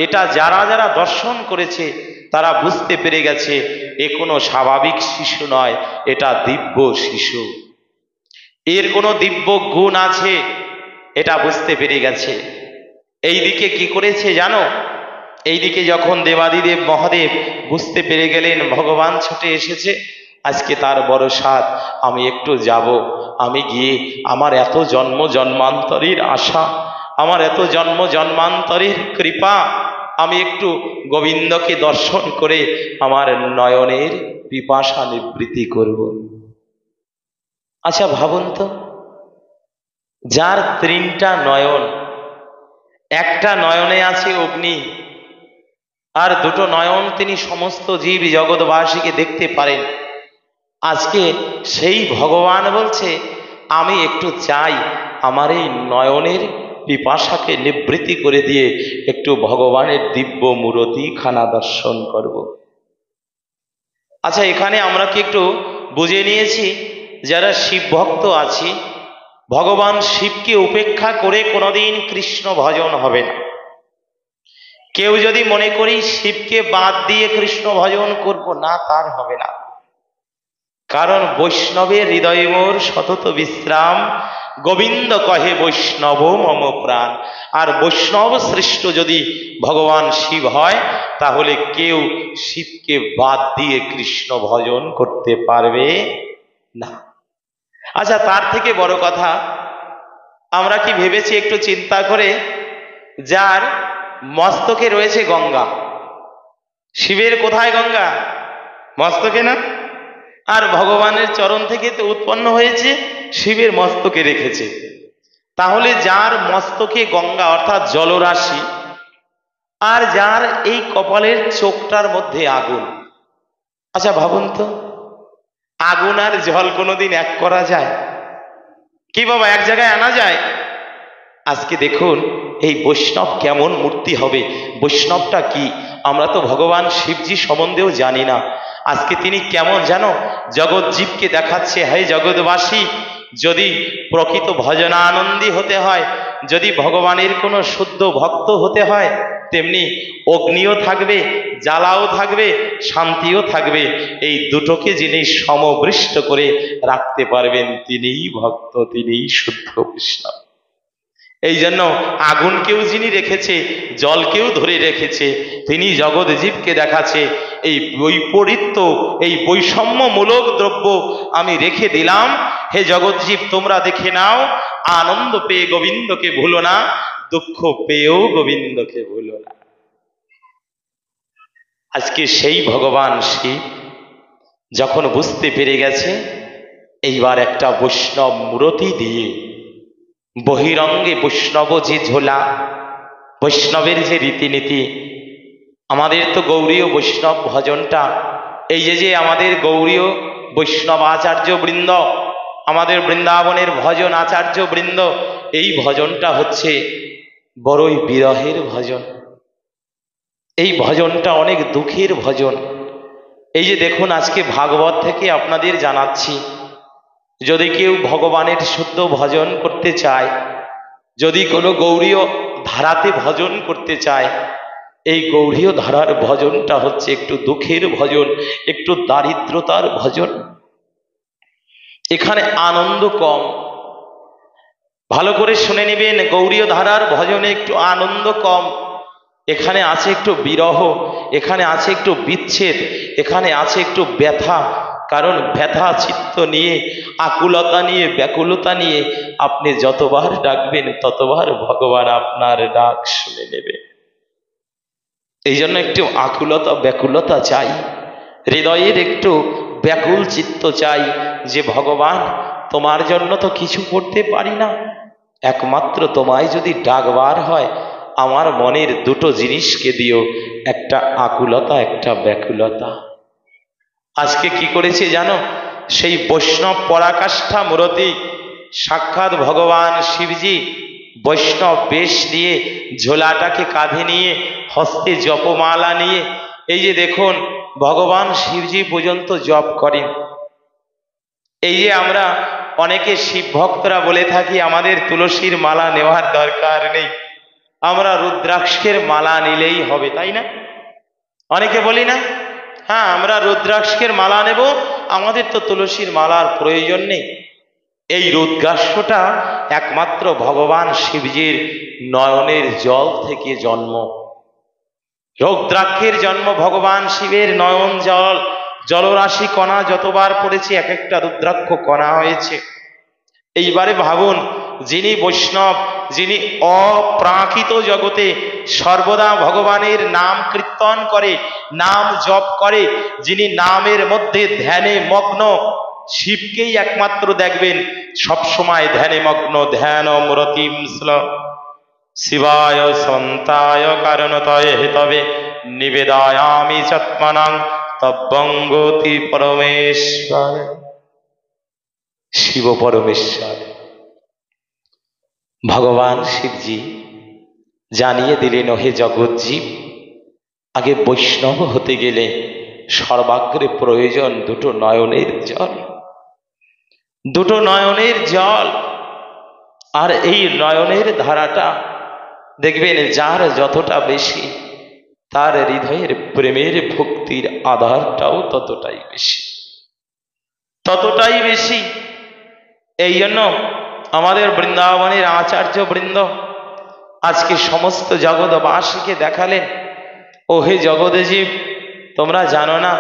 এটা যারা যারা দর্শন করেছে তারা বুঝতে পেরে গেছে এ কোনো স্বাভাবিক শিশু নয়, এটা দিব্য শিশু, এর কোনো দিব্য গুণ আছে, এটা বুঝতে পেরে গেছে। এইদিকে কি করেছে জানো? এইদিকে যখন দেবাদিদেব মহাদেব বুঝতে পেরে গেলেন ভগবান ছুটে এসেছে, আজকে তার বড় সাধ, আমি একটু যাব, আমি গিয়ে আমার এত জন্ম জন্মান্তরের আশা, আমার এত জন্ম জন্মান্তরের কৃপা, আমি একটু গোবিন্দকে দর্শন করে আমার নয়নের পিপাসা নিবৃত্তি করব। আচ্ছা ভাবুন তো, যার তিনটা নয়ন, একটা নয়নে আছে অগ্নি, আর দুটো নয়ন তিনি সমস্ত জীব জগৎবাসীকে দেখতে পারেন, আজকে সেই ভগবান বলছে আমি একটু চাই আমার এই নয়নের পিপাসাকে নিবৃত্তি করে দিয়ে একটু ভগবানের দিব্য মূরতি খানা দর্শন করব। আচ্ছা, এখানে আমরা কি একটু বুঝে নিয়েছি, যারা শিব ভক্ত আছি, ভগবান শিবকে উপেক্ষা করে কোনোদিন কৃষ্ণ ভজন হবে না। কেউ যদি মনে করি শিবকে বাদ দিয়ে কৃষ্ণ ভজন করব না, তার হবে না। কারণ বৈষ্ণবের হৃদয়ে মোর সতত বিশ্রাম, গোবিন্দ কহে বৈষ্ণব মম প্রাণ। আর বৈষ্ণব শ্রেষ্ঠ যদি ভগবান শিব হয়, তাহলে কেউ শিবকে বাদ দিয়ে কৃষ্ণ ভজন করতে পারবে না। আচ্ছা, তার থেকে বড় কথা, আমরা কি ভেবেছি একটু চিন্তা করে, যার মস্তকে রয়েছে গঙ্গা, শিবের কোথায় গঙ্গা? মস্তকে না? আর ভগবানের চরণ থেকে তো উৎপন্ন হয়েছে, শিবের মস্তকে রেখেছে। তাহলে যার মস্তকে গঙ্গা অর্থাৎ জলরাশি, আর যার এই কপালের চোখটার মধ্যে আগুন, আচ্ছা ভাবুন তো, আগুন আর জল কোনোদিন এক করা যায় কি বাবা? এক জায়গায় আনা যায়? আজকে দেখুন এই বৈষ্ণব কেমন মূর্তি হবে, বৈষ্ণবটা কি? আমরা তো ভগবান শিবজি সম্বন্ধেও জানি না। আজকে তিনি কেমন জানো? জগৎ জীবকে দেখাচ্ছে, হে জগৎবাসী, যদি প্রকৃত ভজনানন্দী হতে হয়, যদি ভগবানের কোনো শুদ্ধ ভক্ত হতে হয়, তেমনি অগ্নিও থাকবে, জ্বালাও থাকবে, শান্তিও থাকবে। এই দুটোকে যিনি সমবৃষ্ট করে রাখতে পারবেন, তিনিই ভক্ত, তিনিই শুদ্ধ বৈষ্ণব। এই জন্য আগুনকেও যিনি রেখেছে, জলকেও ধরে রেখেছে, তিনি জগৎ জীবকে দেখাচ্ছে এই বৈপরীত্য, এই বৈষম্যমূলক দ্রব্য আমি রেখে দিলাম। হে জগৎ জীব, তোমরা দেখে নাও, আনন্দ পেয়ে গোবিন্দকে ভুলো না, দুঃখ পেয়েও গোবিন্দকে ভুলো না। আজকে সেই ভগবান শিব যখন বুঝতে পেরে গেছে, এইবার একটা বৈষ্ণব মূরতি দিয়ে বহিরঙ্গে বৈষ্ণব যে ঝোলা, বৈষ্ণবের যে রীতিনীতি, আমাদের তো গৌরীয় বৈষ্ণব ভজনটা, এই যে আমাদের গৌরীয় বৈষ্ণব আচার্য বৃন্দ, আমাদের বৃন্দাবনের ভজন আচার্য বৃন্দ, এই ভজনটা হচ্ছে বড়ই বিরহের ভজন। এই ভজনটা অনেক দুঃখের ভজন। এই যে দেখুন, আজকে ভাগবত থেকে আপনাদের জানাচ্ছি, যদি কেউ ভগবানের শুদ্ধ ভজন করতে চায়, যদি কোনো গৌরীয় ধারাতে ভজন করতে চায়, এই গৌরীয় ধারার ভজনটা হচ্ছে একটু দুঃখের ভজন, একটু দারিদ্রতার ভজন। এখানে আনন্দ কম। ভালো করে শুনে নেবেন, গৌরীয় ধারার ভজনে একটু আনন্দ কম। এখানে আছে একটু বিরহ, এখানে আছে একটু বিচ্ছেদ, এখানে আছে একটু ব্যথা। কারণ ব্যথা চিত্ত নিয়ে, আকুলতা নিয়ে, ব্যাকুলতা নিয়ে আপনি যতবার ডাকবেন ততবার ভগবান আপনার ডাক শুনে নেবে। এই জন্য একটু আকুলতা ব্যাকুলতা চাই, হৃদয়ের একটু ব্যাকুল চিত্ত চাই, যে ভগবান তোমার জন্য তো কিছু করতে পারি না, একমাত্র তোমায় যদি ডাকবার হয় আমার মনের দুটো জিনিসকে দিও, একটা আকুলতা, একটা ব্যাকুলতা। আজকে কি করেছে জানো? সেই বৈষ্ণব পরাকাষ্ঠা মূরতি সাক্ষাৎ ভগবান শিবজি বৈষ্ণব বেশ নিয়ে, ঝোলাটাকে কাঁধে নিয়ে, হস্তে জপমালা নিয়ে, এই যে দেখুন ভগবান শিবজি পর্যন্ত জপ করেন। এই যে আমরা অনেকে শিব ভক্তরা বলে থাকি আমাদের তুলসীর মালা নেওয়ার দরকার নেই, আমরা রুদ্রাক্ষের মালা নিলেই হবে, তাই না? অনেকে বলি না, হ্যাঁ আমরা রুদ্রাক্ষের মালা নেব, আমাদের তো তুলসীর মালার প্রয়োজন নেই। এই রুদ্রাক্ষটা একমাত্র ভগবান শিবজির নয়নের জল থেকে জন্ম। রুদ্রাক্ষের জন্ম ভগবান শিবের নয়ন জল, জলরাশি কণা যতবার পড়েছে এক একটা রুদ্রাক্ষ কণা হয়েছে। এইবারে ভাবুন, যিনি বৈষ্ণব, যিনি অপ্রাকৃত জগতে সর্বদা ভগবানের নাম কীর্তন করে, নাম জপ করে, যিনি নামের মধ্যে ধ্যানে মগ্ন, শিবকেই একমাত্র দেখবেন সবসময় ধ্যানে মগ্ন। ধ্যান মূরতিম শিবায় সন্তায় কারণতয়ে তবে নিবেদয়ামি চত্মনাং তব্বঙ্গতি পরমেশ্বর। শিব পরমেশ্বর ভগবান শিবজি জানিয়ে দিলেন, হে জগৎজীব, আগে বৈষ্ণব হতে গেলে সর্বাগ্রে প্রয়োজন দুটো নয়নের জল, দুটো নয়নের জল। আর এই নয়নের ধারাটা দেখবেন যার যতটা বেশি, তার হৃদয়ের প্রেমের ভক্তির আধারটাও ততটাই বেশি, ততটাই বেশি। এই জন্য আমাদের বৃন্দাবনের আচার্য বৃন্দ আজকে সমস্ত জগৎবাসীকে দেখালেন, ও হে জগৎজীব, তোমরা জানো না,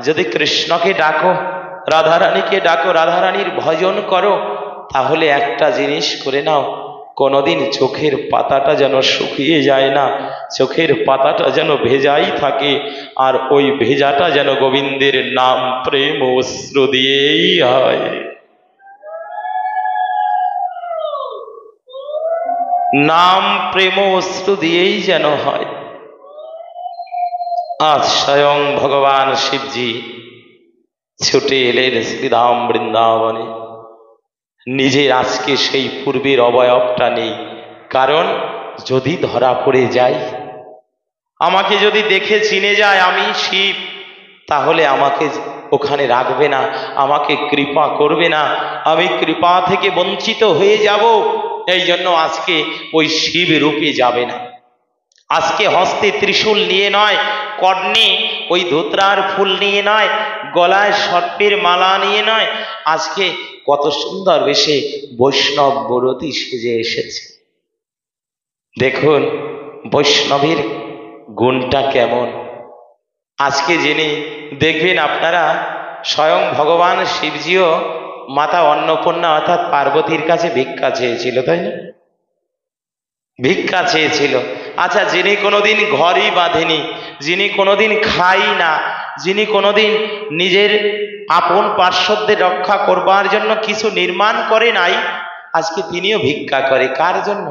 যদি কৃষ্ণকে ডাকো, রাধারানীকে ডাকো, রাধারানীর ভজন করো, তাহলে একটা জিনিস করে নাও, কোনোদিন চোখের পাতাটা যেন শুকিয়ে যায় না, চোখের পাতাটা যেন ভেজাই থাকে, আর ওই ভেজাটা যেন গোবিন্দের নাম প্রেম অশ্রু দিয়েই হয়। নাম প্রেম অশ্রু দিয়েই যেন হয়। আজ স্বয়ং ভগবান শিবজি ছুটে এলেন শ্রীধাম বৃন্দাবনে। নিজের আজকে সেই পূর্বের অবয়বটা নেই, কারণ যদি ধরা পড়ে যায়, আমাকে যদি দেখে চিনে যায় আমি শিব, তাহলে আমাকে ওখানে রাখবে না, আমাকে কৃপা করবে না, আমি কৃপা থেকে বঞ্চিত হয়ে যাব। এই জন্য আজকে ওই শিব রূপে যাবে না। আজকে হস্তে ত্রিশূল নিয়ে নয়, কর্ণে ওই ধোত্রার ফুল নিয়ে নয়, গলায় সর্পের মালা নিয়ে নয়, আজকে কত সুন্দর বেশে বৈষ্ণব বরতি সেজে এসেছে। দেখুন বৈষ্ণবীর গুণটা কেমন। আজকে যিনি দেখবেন আপনারা, স্বয়ং ভগবান শিবজিও মাতা অন্নপূর্ণা অর্থাৎ পার্বতীর কাছে ভিক্ষা চেয়েছিল, তাই না? ভিক্ষা চেয়েছিল। আচ্ছা, যিনি কোনোদিন ঘরই বাঁধেনি, যিনি কোনোদিন খাই না, যিনি কোনোদিন নিজের আপন পার্শ্বদের রক্ষা করবার জন্য কিছু নির্মাণ করে নাই, আজকে তিনিও ভিক্ষা করে। কার জন্য?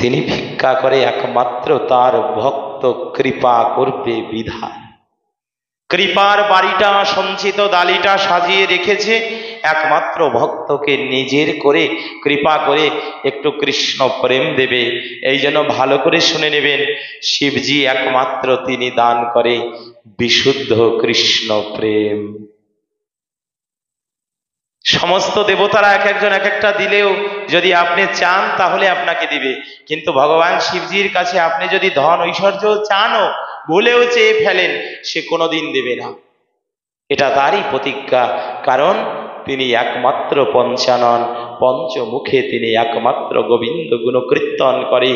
তিনি ভিক্ষা করে একমাত্র তার ভক্ত কৃপা করবে বিধান। কৃপার বাড়িটা, সঞ্চিত ডালিটা সাজিয়ে রেখেছে একমাত্র ভক্তকে নিজের করে কৃপা করে একটু কৃষ্ণ প্রেম দেবে। এই জন্য ভালো করে শুনে নেবেন, শিবজি একমাত্র তিনি দান করে বিশুদ্ধ কৃষ্ণ প্রেম। সমস্ত দেবতারা এক একজন এক একটা দিলেও যদি আপনি চান তাহলে আপনাকে দিবে, কিন্তু ভগবান শিবজির কাছে আপনি যদি ধন ঐশ্বর্য চানও, ভুলেও চেয়ে ফেলেন, সে কোনোদিন দেবে না। এটা তারই প্রতিজ্ঞা, কারণ তিনি একমাত্র পঞ্চানন, পঞ্চমুখে তিনি একমাত্র গোবিন্দ গুণ কীর্তন করে।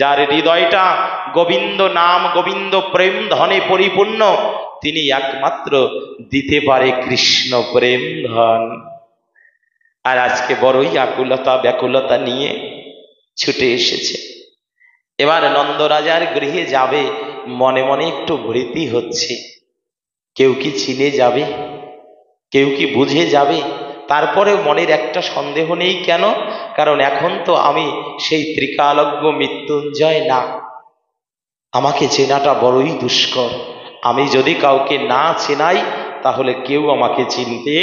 যার হৃদয়টা গোবিন্দ নাম গোবিন্দ প্রেম ধনে পরিপূর্ণ, তিনি একমাত্র দিতে পারে কৃষ্ণ প্রেম ধন। আর আজকে বড়ই আকুলতা ব্যাকুলতা নিয়ে ছুটে এসেছে। এবার নন্দরাজার গৃহে যাবে, মনে মনে একটু ভীতি হচ্ছে। কেউ কি চিনে যাবে, কেউ কি বুঝে যাবে? তারপরেও মনের একটা সন্দেহ নেই। কেন? কারণ এখন তো আমি সেই ত্রিকালজ্ঞ মৃত্যুঞ্জয় না, আমাকে চেনাটা বড়ই দুষ্কর। আমি যদি কাউকে না চেনাই তাহলে কেউ আমাকে চিনতে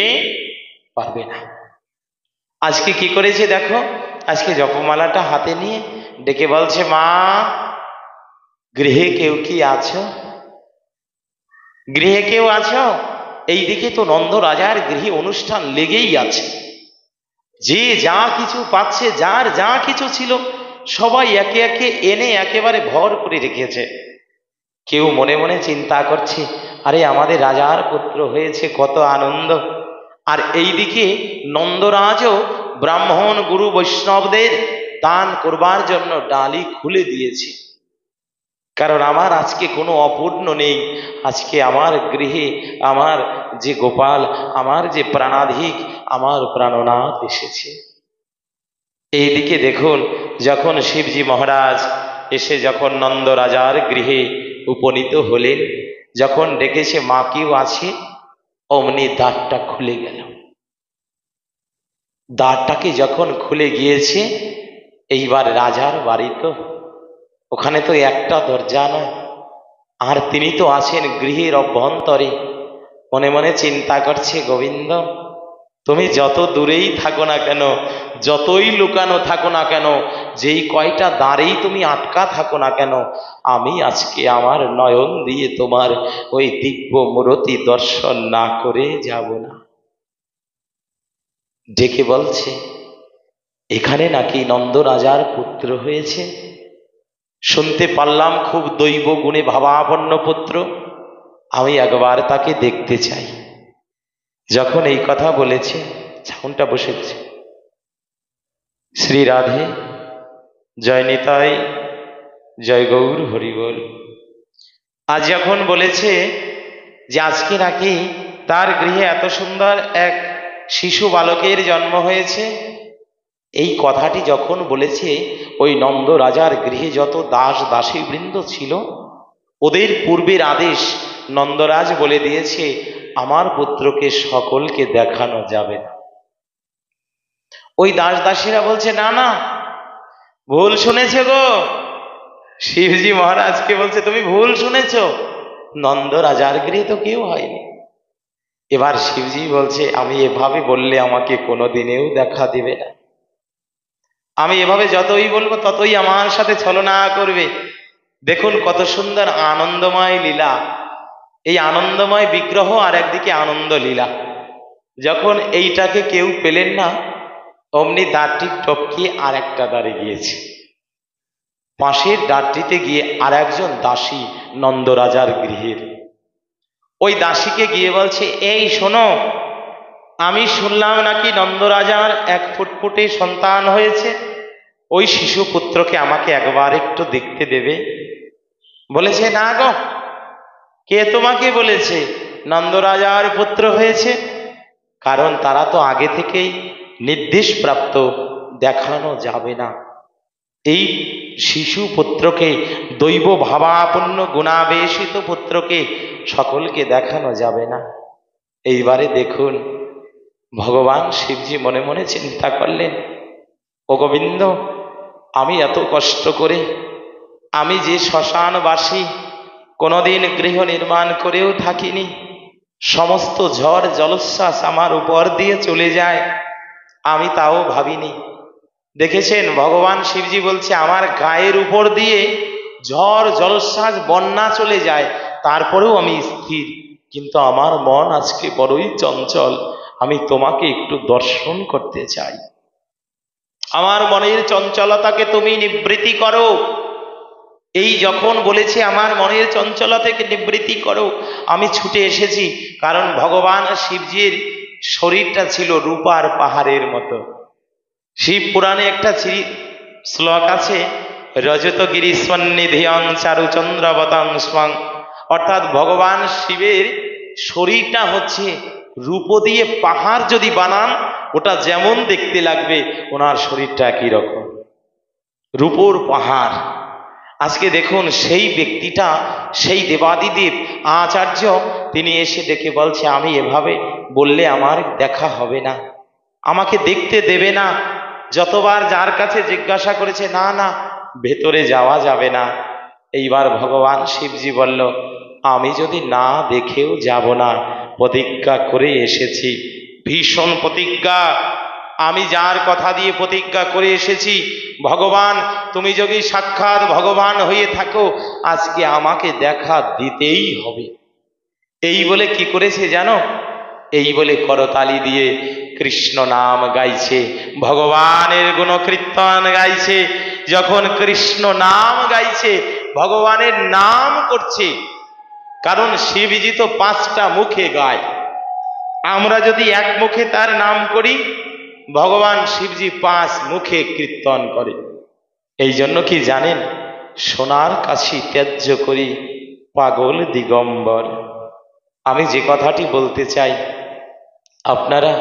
পারবে না। আজকে কি করেছে দেখো, আজকে জপমালাটা হাতে নিয়ে ডেকে বলছে, মা গৃহে কেউ কি আছো? গৃহে কেউ আছো? এইদিকে তো নন্দ রাজার গৃহে অনুষ্ঠান লেগেই আছে। যে যা কিছু পাচ্ছে, যার যা কিছু ছিল, সবাই একে একে এনে একেবারে ভর করে রেখেছে। কেউ মনে মনে চিন্তা করছে, আরে আমাদের রাজার পুত্র হয়েছে, কত আনন্দ। আর এইদিকে নন্দরাজও ব্রাহ্মণ গুরু বৈষ্ণবদের দান করবার জন্য ডালি খুলে দিয়েছে। কারণ আমার আজকে কোনো অপূর্ণ নেই, আজকে আমার গৃহে আমার যে গোপাল, আমার যে প্রাণাধিক, আমার প্রাণনাথ এসেছে। এইদিকে দেখুন, যখন শিবজি মহারাজ এসে যখন নন্দ রাজার গৃহে উপনীত হলেন, যখন ডেকেছে মা কেউ আছে, অমনি দ্বারটা খুলে গেল। দ্বারটাকে যখন খুলে গিয়েছে, এইবার রাজার বাড়ি তো, ওখানে তো একটা দরজা নয়, আর তিনি তো আছেন গৃহের অভ্যন্তরে। মনে মনে চিন্তা করছে, গোবিন্দ তুমি যত দূরেই থাকো না কেন, যতই লুকানো থাকো না কেন, যেই কয়টা দ্বারেই তুমি আটকা থাকো না কেন, আমি আজকে আমার নয়ন দিয়ে তোমার ওই দিব্য মূরতি দর্শন না করে যাব না। ডেকে বলছে, এখানে নাকি নন্দ রাজার পুত্র হয়েছে, শুনতে পারলাম খুব দৈব গুণে ভাবাপন্ন পুত্র, আমি একবার তাকে দেখতে চাই। যখন এই কথা বলেছে, ছাউনটা বসেছে। শ্রী রাধে, জয় নিতাই, জয় গৌর হরিবল। আজ যখন বলেছে যে আজকে নাকি তার গৃহে এত সুন্দর এক শিশু বালকের জন্ম হয়েছে, এই কথাটি যখন বলেছে, ওই নন্দ রাজার গৃহে যত দাস দাসী বৃন্দ ছিল, ওদের পূর্বের আদেশ নন্দরাজ বলে দিয়েছে, আমার পুত্রকে সকলকে দেখানো যাবে না। ওই দাস দাসীরা বলছে, না না, ভুল শুনেছ গো। শিবজি মহারাজকে বলছে, তুমি ভুল শুনেছ, নন্দ রাজার গৃহে তো কেউ হয়নি। এবার শিবজি বলছে, আমি এভাবে বললে আমাকে কোনোদিনেও দেখা দিবে না। আমি এভাবে যতই বলবো ততই আমার সাথে ছলনা করবে। দেখুন কত সুন্দর আনন্দময় লীলা, এই আনন্দময় বিগ্রহ আর একদিকে আনন্দ লীলা। যখন এইটাকে কেউ পেলেন না, অমনি দ্বারটি টপকিয়ে আর একটা দ্বারে গিয়েছে। পাশের দ্বারটিতে গিয়ে আর একজন দাসী নন্দরাজার গৃহের, ওই দাসীকে গিয়ে বলছে, এই শোনো, আমি শুনলাম নাকি নন্দরাজার এক ফুটফুটে সন্তান হয়েছে। ওই শিশু পুত্রকে আমাকে একবার একটু দেখতে দেবে? বলেছে, না গো। কে তোমাকে বলেছে নন্দরাজার পুত্র হয়েছে? কারণ তারা তো আগে থেকেই নির্দেশ প্রাপ্ত, দেখানো যাবে না। এই শিশু পুত্রকে, দৈব ভাবাপন্ন গুণাবেশিত পুত্রকে সকলকে দেখানো যাবে না। এইবারে দেখুন, ভগবান শিবজি মনে মনে চিন্তা করলেন, ও গোবিন্দ, আমি এত কষ্ট করে, আমি যে শ্মশানবাসী, কোনোদিন গৃহ নির্মাণ করেও থাকিনি, সমস্ত ঝড় জলোচ্ছ্বাস আমার উপর দিয়ে চলে যায়, আমি তাও ভাবিনি। দেখেছেন, ভগবান শিবজি বলছে আমার গায়ের উপর দিয়ে ঝড় জলোচ্ছ্বাস বন্যা চলে যায়, তারপরেও আমি স্থির। কিন্তু আমার মন আজকে বড়ই চঞ্চল, আমি তোমাকে একটু দর্শন করতে চাই। আমার মনের চঞ্চলতাকে তুমি নিবৃত্তি করো। এই যখন বলেছে আমার মনের চঞ্চলতাকে নিবৃত্তি করো, আমি ছুটে এসেছি। কারণ ভগবান শিবজির শরীরটা ছিল রূপার পাহাড়ের মতো। শিব পুরাণে একটা শ্লোক আছে, রজতগিরি সন্নিধিয়ং চারুচন্দ্রবতং স্বং। অর্থাৎ ভগবান শিবের শরীরটা হচ্ছে রূপ দিয়ে পাহাড় যদি বানান, ওটা যেমন দেখতে লাগবে, ওনার শরীরটা একই রকম, রূপোর পাহাড়। আজকে দেখুন, সেই ব্যক্তিটা, সেই দেবাদিদেব আচার্য, তিনি এসে ডেকে বলছে, আমি এভাবে বললে আমার দেখা হবে না, আমাকে দেখতে দেবে না। যতবার যার কাছে জিজ্ঞাসা করেছে, না না, ভেতরে যাওয়া যাবে না। এইবার ভগবান শিবজি বলল, আমি যদি না দেখেও যাব না, প্রতিজ্ঞা করে এসেছি, ভীষণ প্রতিজ্ঞা। আমি যার কথা দিয়ে প্রতিজ্ঞা করে এসেছি, ভগবান তুমি যদি সাক্ষাৎ ভগবান হয়ে থাকো, আজকে আমাকে দেখা দিতেই হবে। এই বলে কি করেছে জানো? এই বলে করতালি দিয়ে কৃষ্ণ নাম গাইছে, ভগবানের গুণকীর্তন গাইছে। যখন কৃষ্ণ নাম গাইছে, ভগবানের নাম করছে, কারণ শিবজি তো 5টা মুখে গায়। আমরা যদি এক মুখে তার নাম করি, ভগবান শিবজি 5 মুখে কীর্তন করে। এই জন্য কি জানেন, সোনার কাছি ত্যায্য করি পাগল দিগম্বর। আমি যে কথাটি বলতে চাই, আপনারা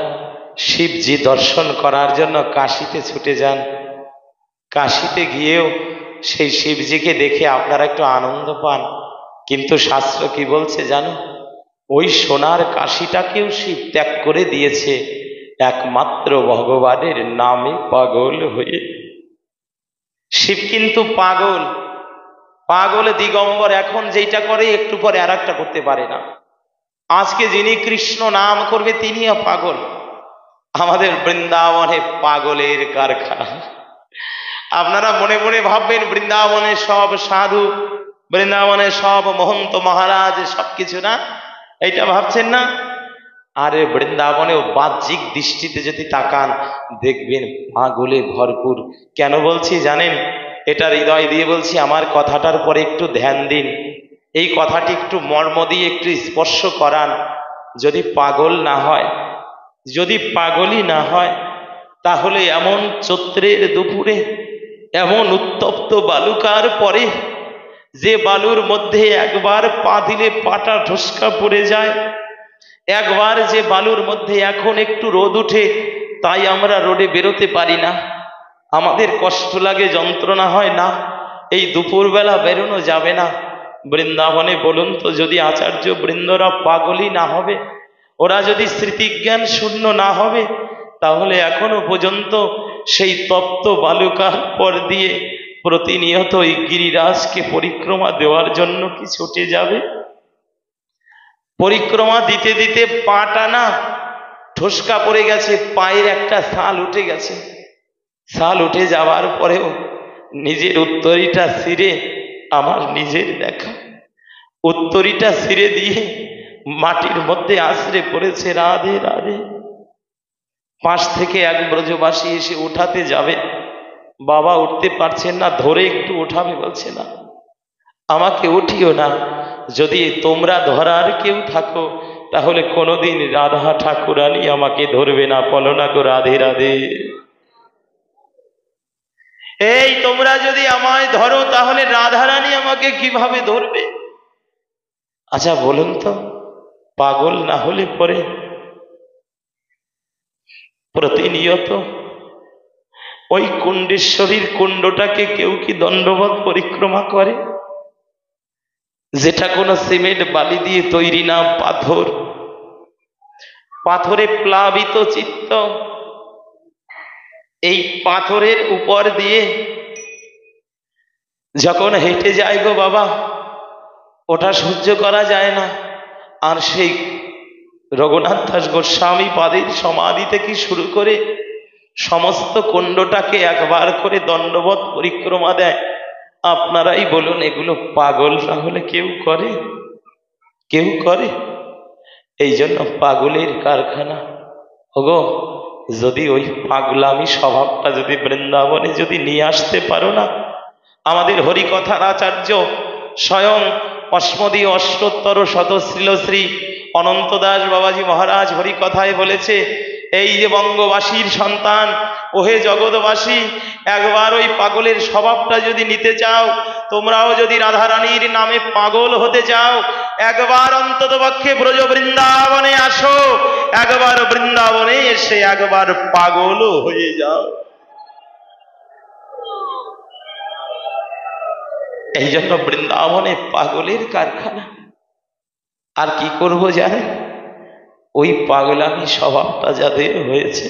শিবজি দর্শন করার জন্য কাশীতে ছুটে যান। কাশীতে গিয়েও সেই শিবজিকে দেখে আপনারা একটু আনন্দ পান। কিন্তু শাস্ত্র কি বলছে জানো? ওই সোনার কাশীটাকেও শিব ত্যাগ করে দিয়েছে একমাত্র ভগবানের নামে পাগল হয়ে। শিব কিন্তু পাগল, পাগল দিগম্বর। এখন যেটা করে, একটু পরে আর একটা করতে পারে না। আজকে যিনি কৃষ্ণ নাম করবে, তিনিও পাগল। আমাদের বৃন্দাবনে পাগলের কারখানা। আপনারা মনে মনে ভাববেন বৃন্দাবনে সব সাধু, বৃন্দাবনে সব মহন্ত মহারাজ, সবকিছু না, এইটা ভাবছেন না? আরে বৃন্দাবনেও বাহ্যিক দৃষ্টিতে যদি তাকান, দেখবেন পাগলে ভরপুর। কেন বলছি জানেন? এটা হৃদয় দিয়ে বলছি, আমার কথাটার পরে একটু ধ্যান দিন, এই কথাটি একটু মর্ম দিয়ে একটু স্পর্শ করান। যদি পাগল না হয়, যদি পাগলই না হয়, তাহলে এমন চৈত্রের দুপুরে, এমন উত্তপ্ত বালুকার পরে, যে বালুর মধ্যে একবার পা দিলে পাটা ঢসকা পড়ে যায়, একবার যে বালুর মধ্যে এখন একটু রোদ উঠে, তাই আমরা রোদে বেরোতে পারি না, আমাদের কষ্ট লাগে, যন্ত্রণা হয় না, এই দুপুরবেলা বেরোনো যাবে না। বৃন্দাবনে বলুন তো, যদি আচার্য বৃন্দরা পাগলই না হবে, ওরা যদি স্মৃতিজ্ঞান শূন্য না হবে, তাহলে এখনো পর্যন্ত সেই তপ্ত বালুকার পর দিয়ে প্রতিনিয়ত এই গিরিরাজকে পরিক্রমা দেওয়ার জন্য কি ছুটে যাবে? পরিক্রমা দিতে দিতে পাটা না ঠোসকা পড়ে গেছে, পায়ের একটা ছাল উঠে গেছে। ছাল উঠে যাওয়ার পরেও নিজের উত্তরীটা ছিঁড়ে, আমার নিজের দেখা উত্তরীটা ছিঁড়ে দিয়ে মাটির মধ্যে আশ্রে পড়েছে, রাধে রাধে। পাশ থেকে এক ব্রজবাসী এসে উঠাতে যাবে, বাবা উঠতে পারছেন না, ধরে একটু উঠাবে, বলছে না, আমাকে উঠিও না, যদি তোমরা ধরার কেউ থাকো, তাহলে কোনোদিন রাধা ঠাকুরানী আমাকে ধরবে না, বলো না গো রাধে রাধে। এই তোমরা যদি আমায় ধরো তাহলে রাধারানী আমাকে কিভাবে ধরবে? আচ্ছা বলুন তো, পাগল না হলে পরে প্রতিনিয়ত ওই কুণ্ডেশ্বরীর কুণ্ডটাকে কেউ কি দণ্ডবত পরিক্রমা করে? যেটা কোনো সিমেন্ট বালি দিয়ে তৈরি না, পাথর, পাথরে প্লাবিত চিত্ত। এই পাথরের উপর দিয়ে যখন হেঁটে যায় গো বাবা, ওটা সহ্য করা যায় না। আর সেই রঘুনাথ দাস গোস্বামী পাদের সমাধি থেকে শুরু করে সমস্ত কুণ্ডটাকে একবার করে দণ্ডবত পরিক্রমা দেয়। আপনারাই বলুন, এগুলো পাগল না হলে কেউ করে? কেউ করে? এই জন্য পাগলের কারখানা। ওগো, যদি ওই পাগলামি স্বভাবটা যদি বৃন্দাবনে যদি নিয়ে আসতে পারো না, আমাদের হরিকথার আচার্য স্বয়ং অস্মদীয় অষ্টোত্তর শতশ্রীল শ্রী অনন্ত দাস বাবাজি মহারাজ হরিকথায় বলেছে, এই যে বঙ্গবাসীর সন্তান, ওহে জগৎবাসী, একবার ওই পাগলের স্বভাবটা যদি নিতে চাও, তোমরাও যদি রাধারানীর নামে পাগল হতে চাও, একবার অন্তত পক্ষে ব্রজ বৃন্দাবনে আসো, একবার বৃন্দাবনে এসে একবার পাগল হয়ে যাও। এই জন্য বৃন্দাবনে পাগলের কারখানা। আর কি করবো জানেন? ওই পাগলামি স্বভাবটা যাদের হয়েছে,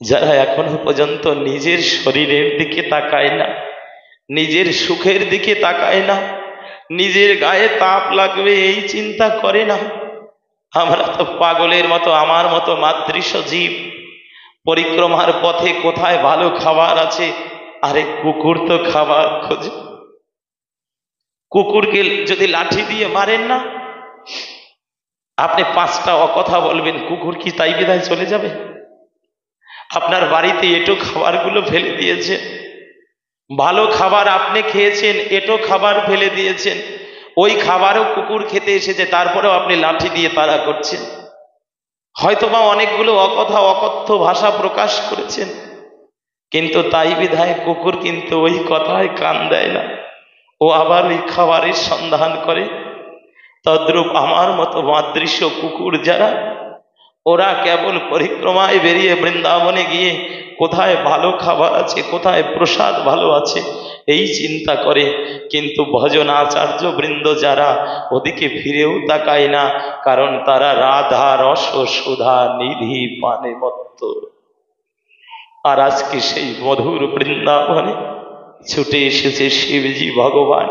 যারা এখনো পর্যন্ত নিজের শরীরের দিকে তাকায় না, নিজের সুখের দিকে তাকায় না, নিজের গায়ে তাপ লাগবে এই চিন্তা করে না, আমরা তো পাগলের মতো, আমার মতো মাতৃষ জীব পরিক্রমার পথে কোথায় ভালো খাবার আছে, আরে কুকুর তো খাবার খোঁজে। কুকুরকে যদি লাঠি দিয়ে মারেন না, আপনি 5টা অকথা বলবেন, কুকুর কি তাই বিদায় চলে যাবে? আপনার বাড়িতে এঁটো খাবারগুলো ফেলে দিয়েছে, ভালো খাবার আপনি খেয়েছেন, এঁটো খাবার ফেলে দিয়েছেন, ওই খাবারও কুকুর খেতে এসেছে, তারপরেও আপনি লাঠি দিয়ে তাড়া করছেন। হয়তোবা অনেকগুলো অকথা অকথ্য ভাষা প্রকাশ করেছেন, কিন্তু তাই বিধায় কুকুর কিন্তু ওই কথায় কান দেয় না, ও আবার ওই খাবারের সন্ধান করে। তদ্রূপ আমার মতো মাদৃশ্য কুকুর যারা, ওরা কেবল পরিক্রমায় বেরিয়ে বৃন্দাবনে গিয়ে কোথায় ভালো খাবার আছে, কোথায় প্রসাদ ভালো আছে এই চিন্তা করে, কিন্তু ভজন আচার্য বৃন্দ যারা, ওদিকে ফিরেও তাকায় না, কারণ তারা রাধা রস সুধা নিধি পানে মত্ত। আর আজকে সেই মধুর বৃন্দাবনে ছুটে এসেছে শিবজি ভগবান।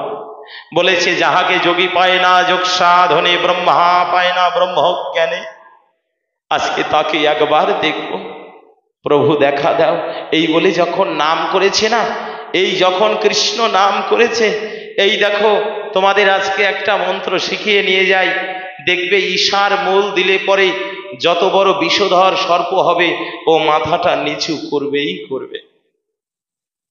বলেছে, যাহাকে যোগী পায় না যোগ সাধনে, ব্রহ্মা পায় না ব্রহ্ম জ্ঞানে। আজকে তাকে একবার দেখব, প্রভু দেখা দাও, এই বলে যখন নাম করেছে না, এই যখন কৃষ্ণ নাম করেছে, এই দেখো তোমাদের আজকে একটা মন্ত্র শিখিয়ে নিয়ে যাই, দেখবে ঈশার মূল দিলে পরে যত বড় বিষধর সর্প হবে ও মাথাটা নিচু করবেই করবে।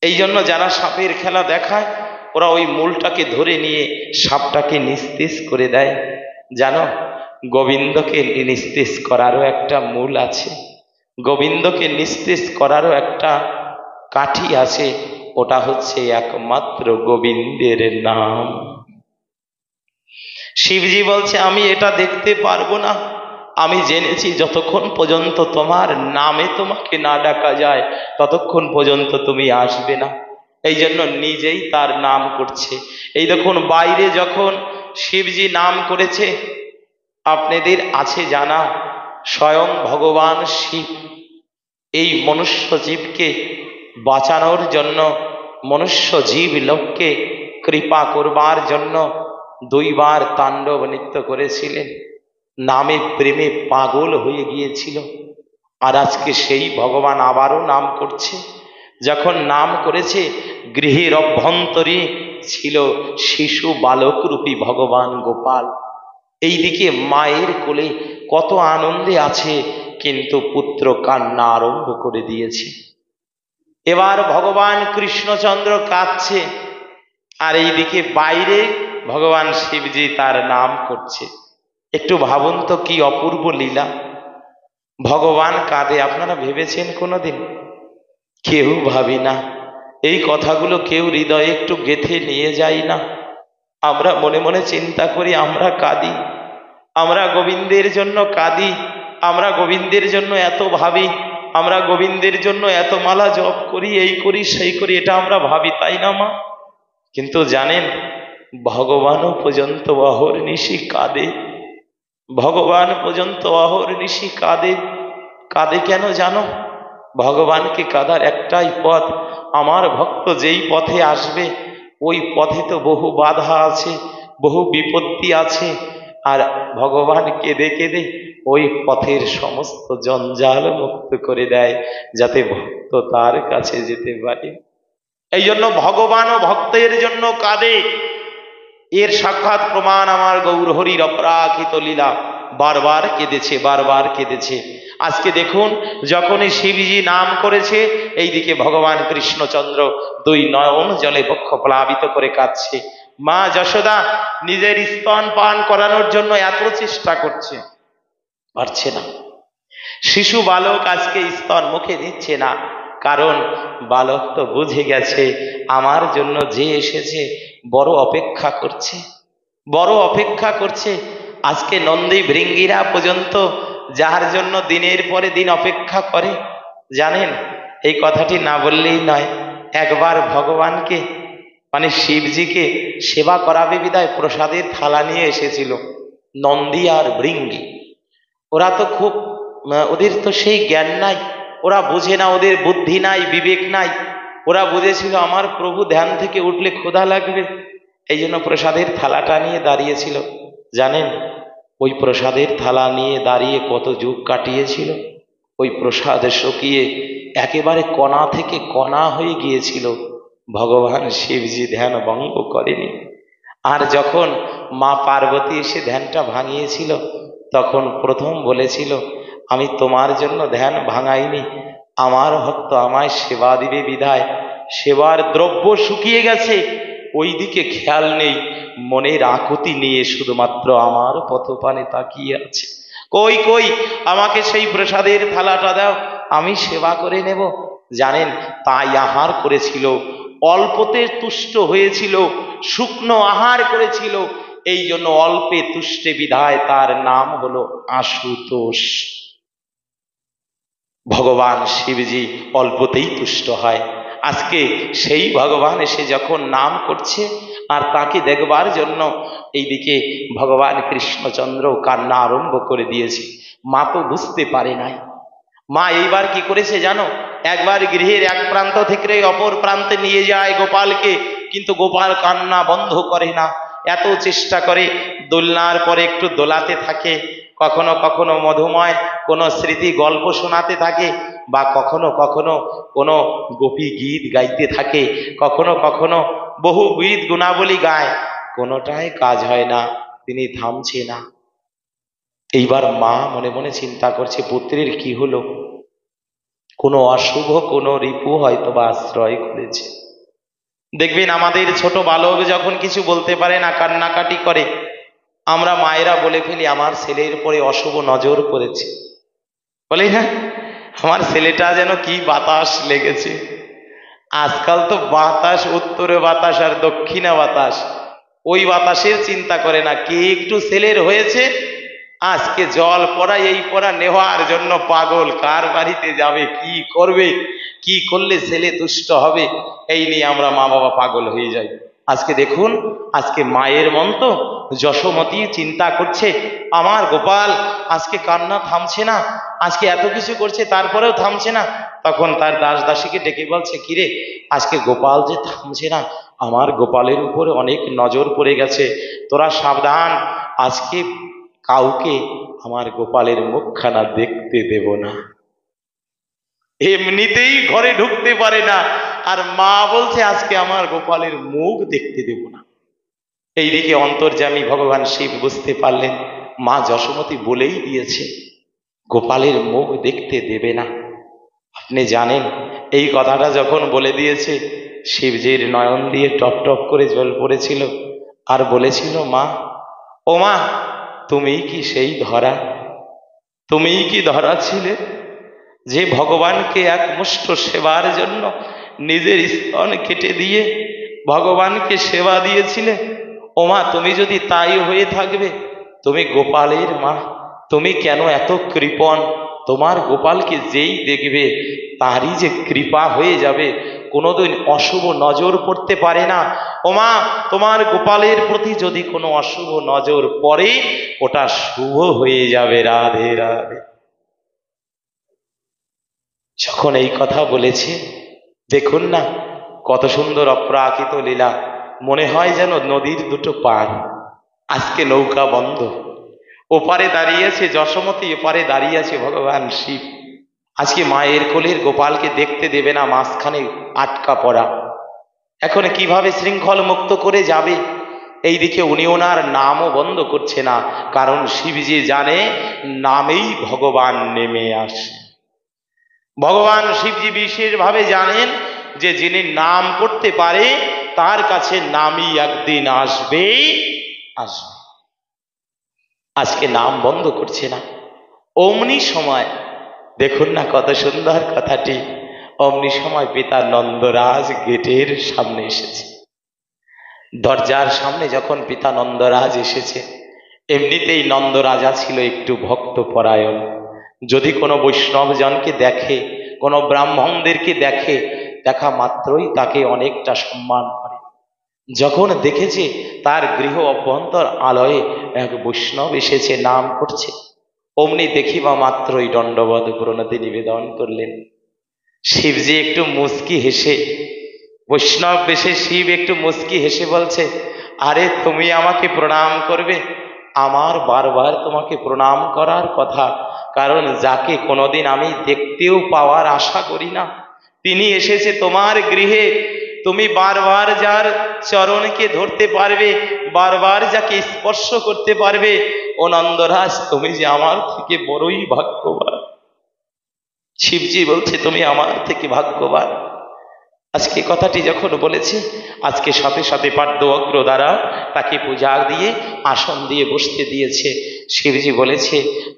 এই জন্য যারা সাপের খেলা দেখায়, ওরা ওই মূলটাকে ধরে নিয়ে সাপটাকে নিস্তেজ করে দেয়। জানো, গোবিন্দকে নিস্তেজ করারও একটা মূল আছে, গোবিন্দকে নিস্তেজ করারও একটা কাঠি আছে, ওটা হচ্ছে একমাত্র গোবিন্দের নাম। শিবজি বলছে, আমি এটা দেখতে পারবো না, আমি জেনেছি যতক্ষণ পর্যন্ত তোমার নামে তোমাকে না ডাকা যায় ততক্ষণ পর্যন্ত তুমি আসবে না। এই জন্য নিজেই তার নাম করছে। এই দেখুন, বাইরে যখন শিবজি নাম করেছে, আপনাদের আছে জানা, স্বয়ং ভগবান শিব এই মনুষ্য জীবকে বাঁচানোর জন্য, মনুষ্য জীব লোককে কৃপা করবার জন্য 2 বার তাণ্ডব নৃত্য করেছিলেন, নামে প্রেমে পাগল হয়ে গিয়েছিল। আর আজকে সেই ভগবান আবারও নাম করছে। যখন নাম করেছে, গৃহের অভ্যন্তরে ছিল শিশু বালকরূপী ভগবান গোপাল, এইদিকে মায়ের কোলে কত আনন্দে আছে, কিন্তু পুত্র কান্না আরম্ভ করে দিয়েছে। এবার ভগবান কৃষ্ণচন্দ্র কাঁদছে, আর এইদিকে বাইরে ভগবান শিবজি তার নাম করছে। একটু ভাবুন তো, কি অপূর্ব লীলা। ভগবান কাঁদে, আপনারা ভেবেছেন কোনোদিন? কেউ ভাবি না। এই কথাগুলো কেউ হৃদয়ে একটু গেঁথে নিয়ে যায় না? আমরা মনে মনে চিন্তা করি, আমরা কাঁদি, আমরা গোবিন্দের জন্য কাঁদি, আমরা গোবিন্দের জন্য এত ভাবি, আমরা গোবিন্দের জন্য এত মালা জপ করি, এই করি সেই করি, এটা আমরা ভাবি, তাই না মা? কিন্তু জানেন, ভগবানও পর্যন্ত অহর্নিশি কাঁদে। ভগবান পর্যন্ত অহর্নিশি কাঁদে। কাঁদে কেন জানো? ভগবানকে কাঁদার একটাই পথ, আমার ভক্ত যেই পথে আসবে ওই পথে তো বহু বাধা আছে, বহু বিপত্তি আছে, আর ভগবান কেঁদে কেঁদে ওই পথের সমস্ত জঞ্জাল মুক্ত করে দেয়, যাতে ভক্ত তার কাছে যেতে পারে। এই জন্য ভগবানও ভক্তের জন্য কাঁদে। এর সাক্ষাৎ প্রমাণ আমার গৌরহরির অপরাকৃত লীলা। বারবার কেঁদেছে, বারবার কেঁদেছে। আজকে দেখুন, যখনই শিবজি নাম করেছে, এইদিকে ভগবান কৃষ্ণচন্দ্র দুই নয়ন জলে বক্ষ প্লাবিত করে কাঁদছে। মা যশোদা নিজের স্তন পান করানোর জন্য এত চেষ্টা করছে, পারছে না। শিশু বালক আজকে স্তন মুখে দিচ্ছে না, কারণ বালক তো বুঝে গেছে আমার জন্য যে এসেছে বড় অপেক্ষা করছে, বড় অপেক্ষা করছে। আজকে নন্দী ভৃঙ্গিরা পর্যন্ত যার জন্য দিনের পরে দিন অপেক্ষা করে, জানেন, এই কথাটি না বললেই নয়। একবার ভগবানকে মানে শিবজিকে সেবা করাবে বিদায় প্রসাদের থালা নিয়ে এসেছিল নন্দী আর ভৃঙ্গি। ওরা তো খুব, ওদের তো সেই জ্ঞান নাই, ওরা বুঝে না, ওদের বুদ্ধি নাই, বিবেক নাই। ওরা বুঝেছিল আমার প্রভু ধ্যান থেকে উঠলে ক্ষুধা লাগবে, এই জন্য প্রসাদের থালাটা নিয়ে দাঁড়িয়েছিল। জানেন, ওই প্রসাদের থালা নিয়ে দাঁড়িয়ে কত যুগ কাটিয়েছিল। ওই প্রসাদ শুকিয়ে একেবারে কণা থেকে কণা হয়ে গিয়েছিল, ভগবান শিবজি ধ্যান ভঙ্গ করেনি। আর যখন মা পার্বতী এসে ধ্যানটা ভাঙিয়েছিল, তখন প্রথম বলেছিল, আমি তোমার জন্য ধ্যান ভাঙাইনি, আমার ভক্ত আমায় সেবা দিবে বিধায় সেবার দ্রব্য শুকিয়ে গেছে, ওই দিকে খেয়াল নেই, মনের আকুতি নিয়ে শুধুমাত্র আমার পথপানে তাকিয়ে আছে। কই কই আমাকে সেই প্রসাদের থালাটা দাও, আমি সেবা করে নেব। জানেন, তাই আহার করেছিল, অল্পতে তুষ্ট হয়েছিল, শুকনো আহার করেছিল, এই জন্য অল্পে তুষ্টে বিধায় তার নাম হলো আশুতোষ। ভগবান শিবজি অল্পতেই তুষ্ট হয়। আজকে সেই ভগবান এসে যখন নাম করছে, আর তাকে দেখবার জন্য এইদিকে ভগবান কৃষ্ণচন্দ্র কান্না আরম্ভ করে দিয়েছে। মা তো বুঝতে পারে নাই। মা এইবার কি করেছে জানো? একবার গৃহের এক প্রান্ত থেকে অপর প্রান্তে নিয়ে যায় গোপালকে, কিন্তু গোপাল কান্না বন্ধ করে না, এত চেষ্টা করে, দোলনার পরে একটু দোলাতে থাকে, কখনো কখনো মধুময় কোনো স্মৃতি গল্প শোনাতে থাকে, বা কখনো কখনো কোনো গোপী গীত গাইতে থাকে, কখনো কখনো বহু গীত গুণাবলী গায়, কোনোটাই কাজ হয় না, তিনি থামছে না। এইবার মা মনে মনে চিন্তা করছে, পুত্রের কি হলো? কোনো অশুভ কোনো রিপু হয়তো বা আশ্রয় করেছে। দেখবেন আমাদের ছোট বালক যখন কিছু বলতে পারে না, কান্নাকাটি করে, আমরা মায়েরা বলে ফেলি আমার ছেলের উপরে অশুভ নজর পড়েছে। বলি না, আমার ছেলেটা যেন কি বাতাস লেগেছে। আজকাল তো বাতাস, উত্তরে বাতাস আর দক্ষিণা বাতাস, ওই বাতাসের চিন্তা করে না, কে একটু ছেলের হয়েছে, আজকে জল পড়া এই পড়া নেওয়ার জন্য পাগল, কার বাড়িতে যাবে, কি করবে, কি করলে ছেলে তুষ্ট হবে, এই নিয়ে আমরা মা বাবা পাগল হয়ে যাই। আজকে দেখুন, আজকে মায়ের মন তো যশোমতী চিন্তা করছে, আমার গোপাল আজকে কান্না থামছে না, আজকে এত কিছু করছে তারপরেও থামছে না। তখন তার দাস দাসীকে ডেকে বলছে, কিরে আজকে গোপাল যে থামছে না, আমার গোপালের উপরে অনেক নজর পড়ে গেছে, তোরা সাবধান, আজকে কাউকে আমার গোপালের মুখখানা দেখতে দেব না। এমনিতেই ঘরে ঢুকতে পারে না, আর মা বলছে আজকে আমার গোপালের মুখ দেখতে দেব না। এইদিকে অন্তর্যামী ভগবান শিব বুঝতে পারলেন, মা যশোমতী বলেই দিয়েছে গোপালের মুখ দেখতে দেবে না। আপনি জানেন, এই কথাটা যখন বলে দিয়েছে, শিবজির নয়ন দিয়ে টপ টপ করে জল পড়েছিল, আর বলেছিল, মা, ও মা, তুমি কি সেই ধরা, তুমি কি ধরা ছিলে যে ভগবানকে একমুষ্ট সেবার জন্য নিজের স্তন কেটে দিয়ে ভগবানকে সেবা দিয়েছিলে। ওমা, তুমি যদি তাই হয়ে থাকবে, তুমি গোপালের মা, তুমি কেন এত কৃপণ? তোমার গোপালকে যেই দেখবে তারই যে কৃপা হয়ে যাবে, কোনোদিন অশুভ নজর পড়তে পারে না। ওমা, তোমার গোপালের প্রতি যদি কোনো অশুভ নজর পড়ে, ওটা শুভ হয়ে যাবে। রাধে রাধে। যখন এই কথা বলেছে, দেখুন না কত সুন্দর অপ্রাকৃত লীলা। মনে হয় যেন নদীর দুটো পার, আজকে নৌকা বন্ধ। ওপারে দাঁড়িয়েছে যশোমতী, এপারে দাঁড়িয়েছে ভগবান শিব। আজকে মায়ের কোলের গোপালকে দেখতে দেবে না, মাঝখানে আটকা পড়া। এখন কিভাবে শৃঙ্খল মুক্ত করে যাবে? এইদিকে উনি ওনার নামও বন্ধ করছে না, কারণ শিবজি জানে নামেই ভগবান নেমে আসে। ভগবান শিবজি বিশেষভাবে জানেন যে যিনি নাম করতে পারে তার কাছে নামই একদিন আসবেই আসবে। আজকে নাম বন্ধ করছে না। অমনি সময়, দেখুন না কত সুন্দর কথাটি, অমনি সময় পিতা নন্দরাজ গেটের সামনে এসেছে। দরজার সামনে যখন পিতা নন্দরাজ এসেছে, এমনিতেই নন্দরাজা ছিল একটু ভক্তপরায়ণ। যদি কোনো বৈষ্ণবজনকে দেখে, কোনো ব্রাহ্মণদেরকে দেখে, দেখা মাত্রই তাকে অনেকটা সম্মান করে। যখন দেখেছে তার গৃহ অভ্যন্তর আলয়ে এক বৈষ্ণব এসেছে, নাম করছে, অমনি দেখিবা মাত্রই দণ্ডবধ প্রণতি নিবেদন করলেন। শিবজি একটু মুচকি হেসে, বৈষ্ণব বেশে শিব একটু মুচকি হেসে বলছে, আরে তুমি আমাকে প্রণাম করবে? আমার বারবার তোমাকে প্রণাম করার কথা, কারণ যাকে কোনোদিন আমি দেখতেও পাওয়ার আশা করি না, তিনি এসেছে তোমার গৃহে। তুমি বারবার যার চরণকে ধরতে পারবে, বারবার যাকে স্পর্শ করতে পারবে, ও নন্দরাজ, তুমি যে আমার থেকে বড়ই ভাগ্যবান। শিবজি বলছে, তুমি আমার থেকে ভাগ্যবান। আজকে কথাটি যখন বলেছে, আজকে সাথে সাথে পাদ্য অগ্র দ্বারা তাকে পূজা দিয়ে আসন দিয়ে বসতে দিয়েছে। শিবজি বলেছে,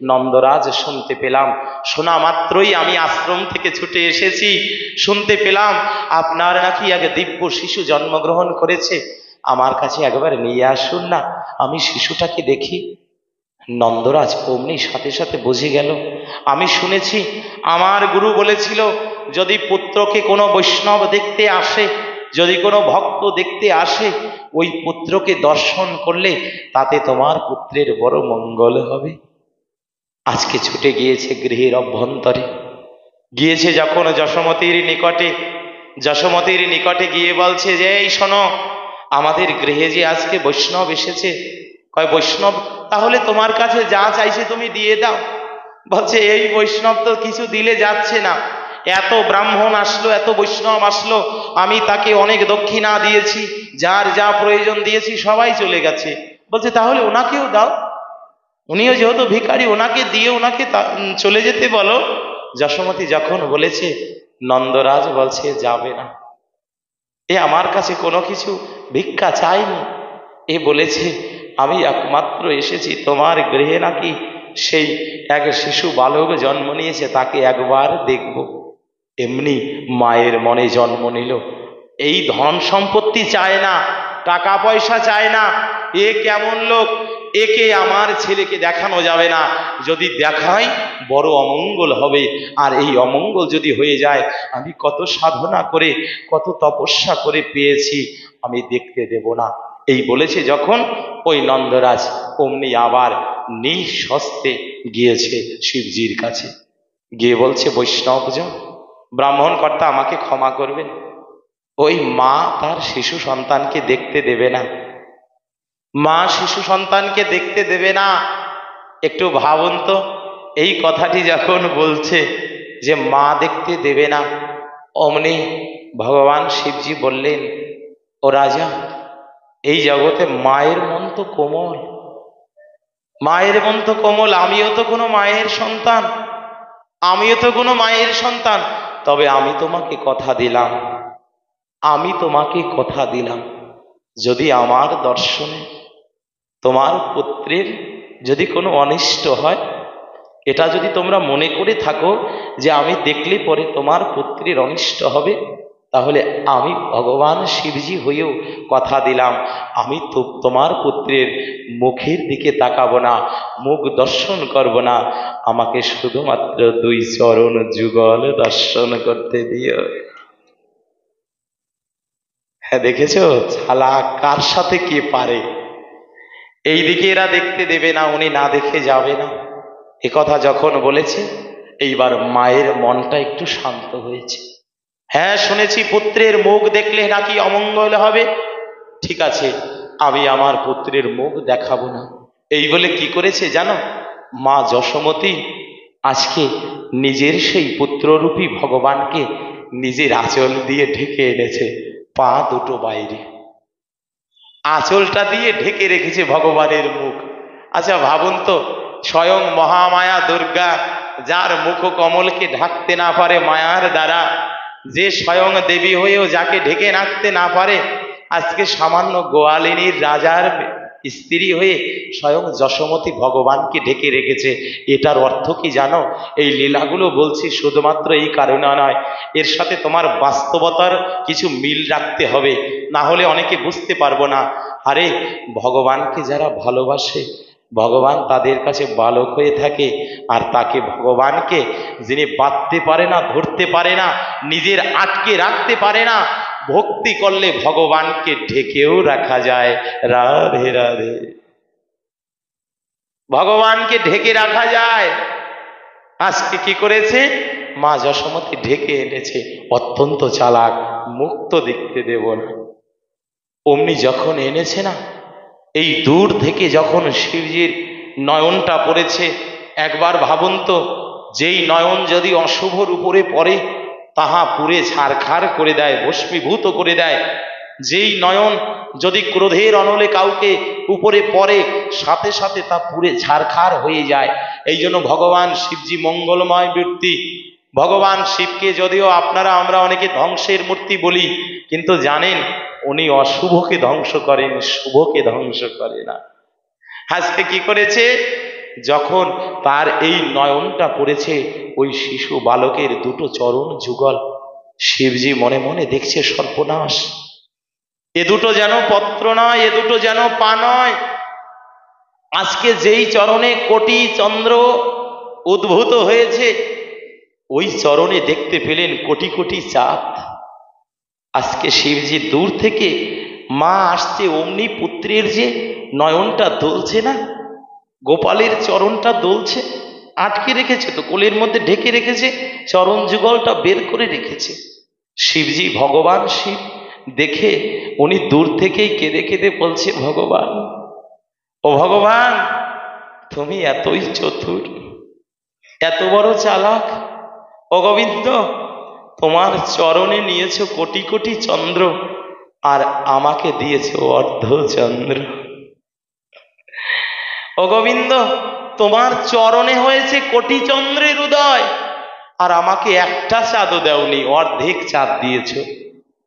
নন্দরাজ, শুনতে পেলাম, শোনা মাত্রই আমি আশ্রম থেকে ছুটে এসেছি। শুনতে পেলাম আপনার নাকি এক দিব্য শিশু জন্মগ্রহণ করেছে। আমার কাছে একবার নিয়ে আসুন না, আমি শিশুটাকে দেখি। নন্দরাজ অমনি সাথে সাথে বুঝে গেল, আমি শুনেছি, আমার গুরু বলেছিল, যদি পুত্রকে কোনো বৈষ্ণব দেখতে আসে, যদি কোনো ভক্ত দেখতে আসে, ওই পুত্রকে দর্শন করলে তাতে তোমার পুত্রের বড় মঙ্গল হবে। আজকে ছুটে গিয়েছে গৃহের অভ্যন্তরে, গিয়েছে যখন যশোমতীর নিকটে, যশোমতীর নিকটে গিয়ে বলছে যে, এই শোনো, আমাদের গৃহে যে আজকে বৈষ্ণব এসেছে। কয়, বৈষ্ণব? তাহলে তোমার কাছে যা চাইছে তুমি দিয়ে দাও। বলছে, এই বৈষ্ণব তো কিছু দিলে যাচ্ছে না, এত ব্রাহ্মণ আসলো, এত বৈষ্ণব আসলো, আমি তাকে অনেক দক্ষিণা দিয়েছি, যার যা প্রয়োজন দিয়েছি, সবাই চলে গেছে। বলছে, তাহলে ওনাকেও দাও, উনিও যেহেতু ভিখারি, ওনাকে দিয়ে ওনাকে চলে যেতে বলো। যশোমতী যখন বলেছে, নন্দরাজ বলছে, যাবে না, এ আমার কাছে কোনো কিছু ভিক্ষা চাইনি। এ বলেছে, আমি একমাত্র এসেছি তোমার গৃহে নাকি সেই এক শিশু বালক জন্ম নিয়েছে, তাকে একবার দেখব। এমনি মায়ের মনে জন্ম নিল। এই ধন সম্পত্তি চায় না, টাকা পয়সা চায় না। এ কেমন লোক? একে আমার ছেলেকে দেখানো যাবে না, যদি দেখাই বড় অমঙ্গল হবে। আর এই অমঙ্গল যদি হয়ে যায়, আমি কত সাধনা করে, কত তপস্যা করে পেয়েছি, আমি দেখতে দেব না। এই বলেছে যখন, ওই নন্দরাজ অমনি আবার নিঃশস্তে গিয়েছে শিবজির কাছে, গিয়ে বলছে, বৈষ্ণবজন, ব্রাহ্মণ কর্তা, আমাকে ক্ষমা করবেন। ওই মা তার শিশু সন্তানকে দেখতে দেবে না, মা শিশু সন্তানকে দেখতে দেবে না। একটু ভাবুন তো, এই কথাটি যখন বলছে যে মা দেখতে দেবে না, অমনি ভগবান শিবজি বললেন, ও রাজা, এই জগতে মায়ের মন তো কোমল, মায়ের মন তো কোমল। আমিও তো কোনো মায়ের সন্তান, আমিও তো কোনো মায়ের সন্তান। তবে আমি তোমাকে কথা দিলাম, আমি তোমাকে কথা দিলাম, যদি আমার দর্শনে তোমার পুত্রের যদি কোনো অনিষ্ট হয়, এটা যদি তোমরা মনে করে থাকো যে আমি দেখলে পরে তোমার পুত্রের অনিষ্ট হবে, তাহলে আমি ভগবান শিবজি হয়েও কথা দিলাম, আমি তো তোমার পুত্রের মুখের দিকে তাকাবো না, মুখ দর্শন করব না, আমাকে শুধুমাত্র 2 চরণ যুগল দর্শন করতে দিও। হ্যাঁ, দেখেছো চালাক কার সাথে কে পারে। এইদিকে এরা দেখতে দেবে না, উনি না দেখে যাবে না। একথা যখন বলেছে, এইবার মায়ের মনটা একটু শান্ত হয়েছে। হ্যাঁ, শুনেছি পুত্রের মুখ দেখলে নাকি অমঙ্গল হবে, ঠিক আছে, আমি আমার পুত্রের মুখ দেখাবো না। এই বলে কি করেছে জানো, মা যশোমতী আজকে নিজের সেই পুত্ররূপী ভগবানকে নিজের আঁচল দিয়ে ঢেকে এনেছে, পা দুটো বাইরে, আঁচলটা দিয়ে ঢেকে রেখেছে ভগবানের মুখ। আচ্ছা ভাবুন তো, স্বয়ং মহামায়া দুর্গা, যার মুখ কমলকে ঢাকতে না পারে মায়ার দ্বারা, যে স্বয়ং দেবী হয়েও যাকে ঢেকে রাখতে না পারে, আজকে সামান্য গোয়ালিনীর রাজার স্ত্রী হয়ে স্বয়ং যশোমতী ভগবানকে ঢেকে রেখেছে। এটার অর্থ কি জানো? এই লীলাগুলো বলছি শুধুমাত্র এই কারণে নয়, এর সাথে তোমার বাস্তবতার কিছু মিল রাখতে হবে, না হলে অনেকে বুঝতে পারবো না। আরে ভগবানকে যারা ভালোবাসে, ভগবান তাদের কাছে বালক হয়ে থাকে, আর তাকে ভগবানকে যিনি বাঁধতে পারে না, ধরতে পারে না, নিজের আটকে রাখতে পারে না, ভক্তি করলে ভগবানকে ঢেকেও রাখা যায়। রাধে রাধে, ভগবানকে ঢেকে রাখা যায়। আজকে কি করেছে মা যশোমতী, ঢেকে এনেছে। অত্যন্ত চালাক, মুক্ত দেখতে দেব না। অমনি যখন এনেছে না, এই দূর থেকে যখন শিবজির নয়নটা পড়েছে, একবার ভাবুন তো, যেই নয়ন যদি অশুভর উপরে পড়ে তাহা পুড়ে ছারখার করে দেয়, ভস্মীভূত করে দেয়। যেই নয়ন যদি ক্রোধের অনলে কাউকে উপরে পড়ে, সাথে সাথে তা পুড়ে ছারখার হয়ে যায়। এই জন্য ভগবান শিবজি মঙ্গলময় ব্যক্তি। ভগবান শিবকে যদিও আমরা অনেকে ধ্বংসের মূর্তি বলি, কিন্তু জানেন উনি অশুভকে ধ্বংস করেন, শুভকে ধ্বংস করে না। আজকে কি করেছে, যখন তার এই নয়নটা পড়েছে, ওই শিশু বালকের দুটো চরণ যুগল, শিবজি মনে মনে দেখছে সর্বনাশ, এ দুটো যেন পত্র নয়, এ দুটো যেন পা নয়। আজকে যেই চরণে কোটি চন্দ্র উদ্ভূত হয়েছে, ওই চরণে দেখতে পেলেন কোটি কোটি চাঁদ। আজকে শিবজি দূর থেকে মা আসছে, অমনি পুত্রের যে নয়নটা দুলছে না, গোপালের চরণটা দুলছে, আটকে রেখেছে তো, কোলের মধ্যে ঢেকে রেখেছে, চরণ যুগলটা বের করে রেখেছে। শিবজি ভগবান শিব দেখে উনি দূর থেকেই কেঁদে কেঁদে বলছে, ভগবান, ও ভগবান, তুমি এতই চতুর, এত বড় চালাক। ও গোবিন্দ, তোমার চরণে নিয়েছো কোটি কোটি চন্দ্র, আর আমাকে দিয়েছো অর্ধচন্দ্র। ও গোবিন্দ, তোমার চরণে হয়েছে কোটি চন্দ্রের উদয়, আর আমাকে একটা চাঁদও দেওনি, অর্ধেক চাঁদ দিয়েছো।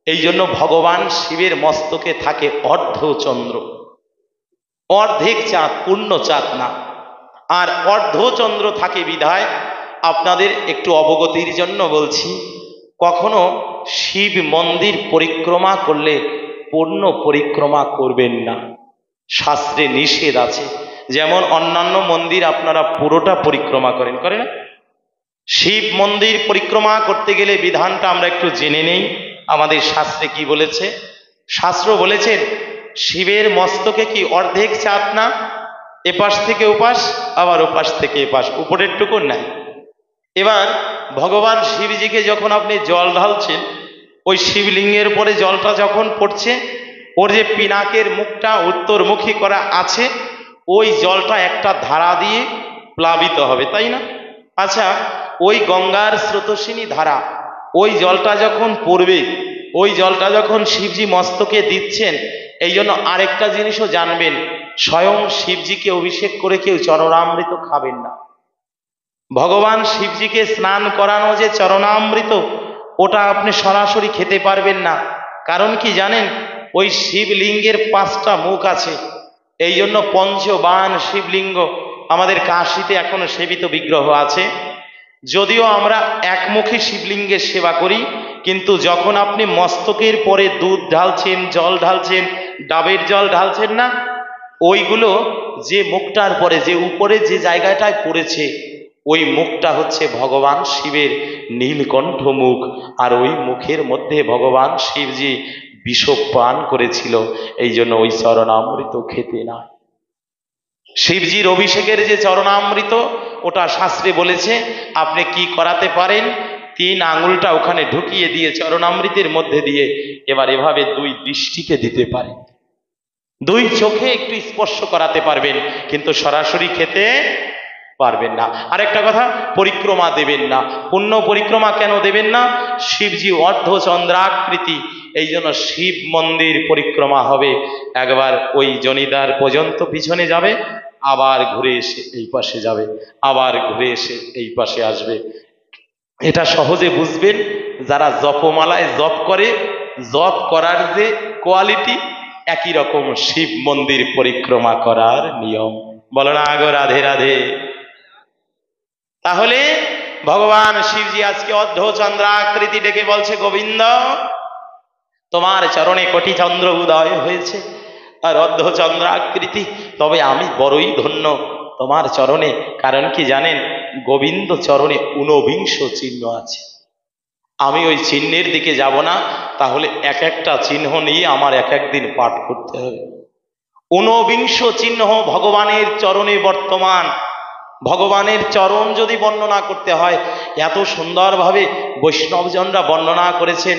এই জন্য ভগবান শিবের মস্তকে থাকে অর্ধচন্দ্র, অর্ধেক চাঁদ, পূর্ণ চাঁদ না। আর অর্ধচন্দ্র থাকে বিধায় আপনাদের একটু অবগতির জন্য বলছি, কখনো শিব মন্দির পরিক্রমা করলে পূর্ণ পরিক্রমা করবেন না, শাস্ত্রে নিষেধ আছে। যেমন অন্যান্য মন্দির আপনারা পুরোটা পরিক্রমা করেন, করে না? শিব মন্দির পরিক্রমা করতে গেলে বিধানটা আমরা একটু জেনে নেই, আমাদের শাস্ত্রে কি বলেছে। শাস্ত্র বলেছেন, শিবের মস্তকে কি অর্ধেক চাঁদ না, এপাশ থেকে ওপাশ, আবার ওপাশ থেকে এপাশ, উপরের টুকু নাই। এবার ভগবান শিবজিকে যখন আপনি জল ঢালছেন, ওই শিবলিঙ্গের উপরে জলটা যখন পড়ছে, ওর যে পিনাকের মুখটা উত্তরমুখী করা আছে, ওই জলটা একটা ধারা দিয়ে প্লাবিত হবে, তাই না? আচ্ছা, ওই গঙ্গার স্রোতস্বিনী ধারা, ওই জলটা যখন পড়বে, ওই জলটা যখন শিবজি মস্তকে দিচ্ছেন, এই জন্য আরেকটা জিনিসও জানবেন, স্বয়ং শিবজিকে অভিষেক করে কেউ চরণামৃত খাবেন না। ভগবান শিবজিকে স্নান করানো যে চরণামৃত, ওটা আপনি সরাসরি খেতে পারবেন না। কারণ কি জানেন, ওই শিবলিঙ্গের 5টা মুখ আছে। এই জন্য পঞ্চবান শিবলিঙ্গ আমাদের কাশীতে এখনো সেবিত বিগ্রহ আছে। যদিও আমরা একমুখী শিবলিঙ্গের সেবা করি, কিন্তু যখন আপনি মস্তকের পরে দুধ ঢালছেন, জল ঢালছেন, ডাবের জল ঢালছেন না, ওইগুলো যে মুখটার পরে, যে উপরে যে জায়গাটায় পড়েছে, ওই মুখটা হচ্ছে ভগবান শিবের নীলকণ্ঠ মুখ। আর ওই মুখের মধ্যে ভগবান শিবজি বিষ পান করেছিল, এই জন্য ওই চরণামৃত খেতে না। শিবজির অভিষেকের যে চরণামৃত, ওটা শাস্ত্রে বলেছে আপনি কি করাতে পারেন, 3 আঙুলটা ওখানে ঢুকিয়ে দিয়ে চরণামৃতের মধ্যে দিয়ে এবার এভাবে 2 দৃষ্টিকে দিতে পারেন, 2 চোখে একটু স্পর্শ করাতে পারবেন, কিন্তু সরাসরি খেতে পারবেন না। আরেকটা কথা, পরিক্রমা দেবেন না। পুণ্য পরিক্রমা কেন দেবেন না? শিবজি অর্ধচন্দ্রাকৃতি, এই জন্য শিব মন্দির পরিক্রমা হবে, একবার ওই জনিদার পর্যন্ত পিছনে যাবে, আবার ঘুরে এসে এই পাশে যাবে, আবার ঘুরে এসে এই পাশে আসবে। এটা সহজে বুঝবেন যারা জপমালায় জপ করে, জপ করার যে কোয়ালিটি, একই রকম শিব মন্দির পরিক্রমা করার নিয়ম। বলো না গো রাধে রাধে। তাহলে ভগবান শিবজি আজকে অর্ধচন্দ্রাকৃতি ডেকে বলছে, গোবিন্দ তোমার চরণে কোটি চন্দ্র উদয় হয়েছে আর অর্ধচন্দ্রাকৃতি, তবে আমি বড়ই ধন্য তোমার চরণে। কারণ কি জানেন, গোবিন্দ চরণে 49 চিহ্ন আছে। আমি ওই চিহ্নের দিকে যাব না, তাহলে এক একটা চিহ্ন নিয়ে আমার এক একদিন পাঠ করতে হবে। 49 চিহ্ন ভগবানের চরণে বর্তমান। ভগবানের চরণ যদি বর্ণনা করতে হয়, এত সুন্দরভাবে বৈষ্ণবজনরা বর্ণনা করেছেন,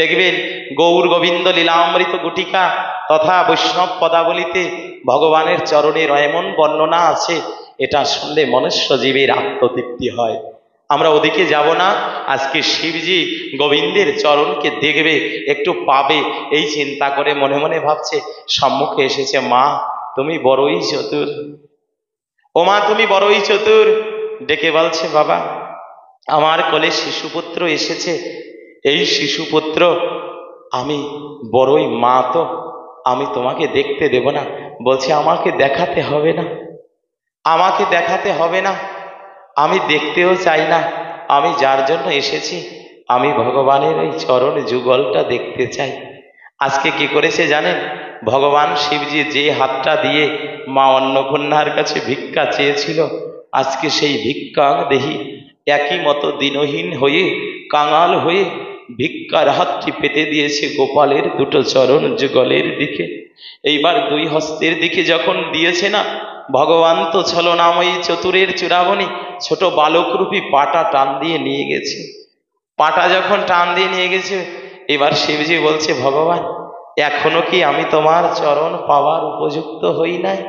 দেখবেন গৌর গোবিন্দ লীলামৃত গুটিকা তথা বৈষ্ণব পদাবলিতে ভগবানের চরণের এমন বর্ণনা আছে, এটা শুনলে মনুষ্য জীবের আত্মতৃপ্তি হয়। আমরা ওদিকে যাব না, আজকে শিবজি গোবিন্দের চরণকে দেখবে, একটু পাবে, এই চিন্তা করে মনে মনে ভাবছে, সম্মুখে এসেছে মা তুমি বড়ই চতুর, ও মা তুমি বড়ই চতুর। ডেকে বলছে, বাবা আমার কোলে শিশুপুত্র এসেছে, এই শিশুপুত্র আমি বড়ই মা, তো আমি তোমাকে দেখতে দেব না। বলছে, আমাকে দেখাতে হবে না, আমাকে দেখাতে হবে না, আমি দেখতেও চাই না। আমি যার জন্য এসেছি, আমি ভগবানের ওই চরণ যুগলটা দেখতে চাই। আজকে কি করেছে জানেন, ভগবান শিবজি যে হাতটা দিয়ে মা অন্নপূর্ণার কাছে ভিক্ষা চেয়েছিল, আজকে সেই ভিক্ষা দেহি একই মতো দিনহীন হয়ে, কাঙাল হয়ে ভিক্ষার হাতটি পেতে দিয়েছে গোপালের 2 চরণ যুগলের দিকে। এইবার 2 হস্তের দিকে যখন দিয়েছে না, ভগবান তো ছলনাময়ী চতুরের চূড়ামণি ছোট বালকরূপী পাটা টান দিয়ে নিয়ে গেছে। পাটা যখন টান দিয়ে নিয়ে গেছে, এবার শিবজি বলছে, ভগবান এখনো কি আমি তোমার চরণ পাওয়ার উপযুক্ত হই নাই?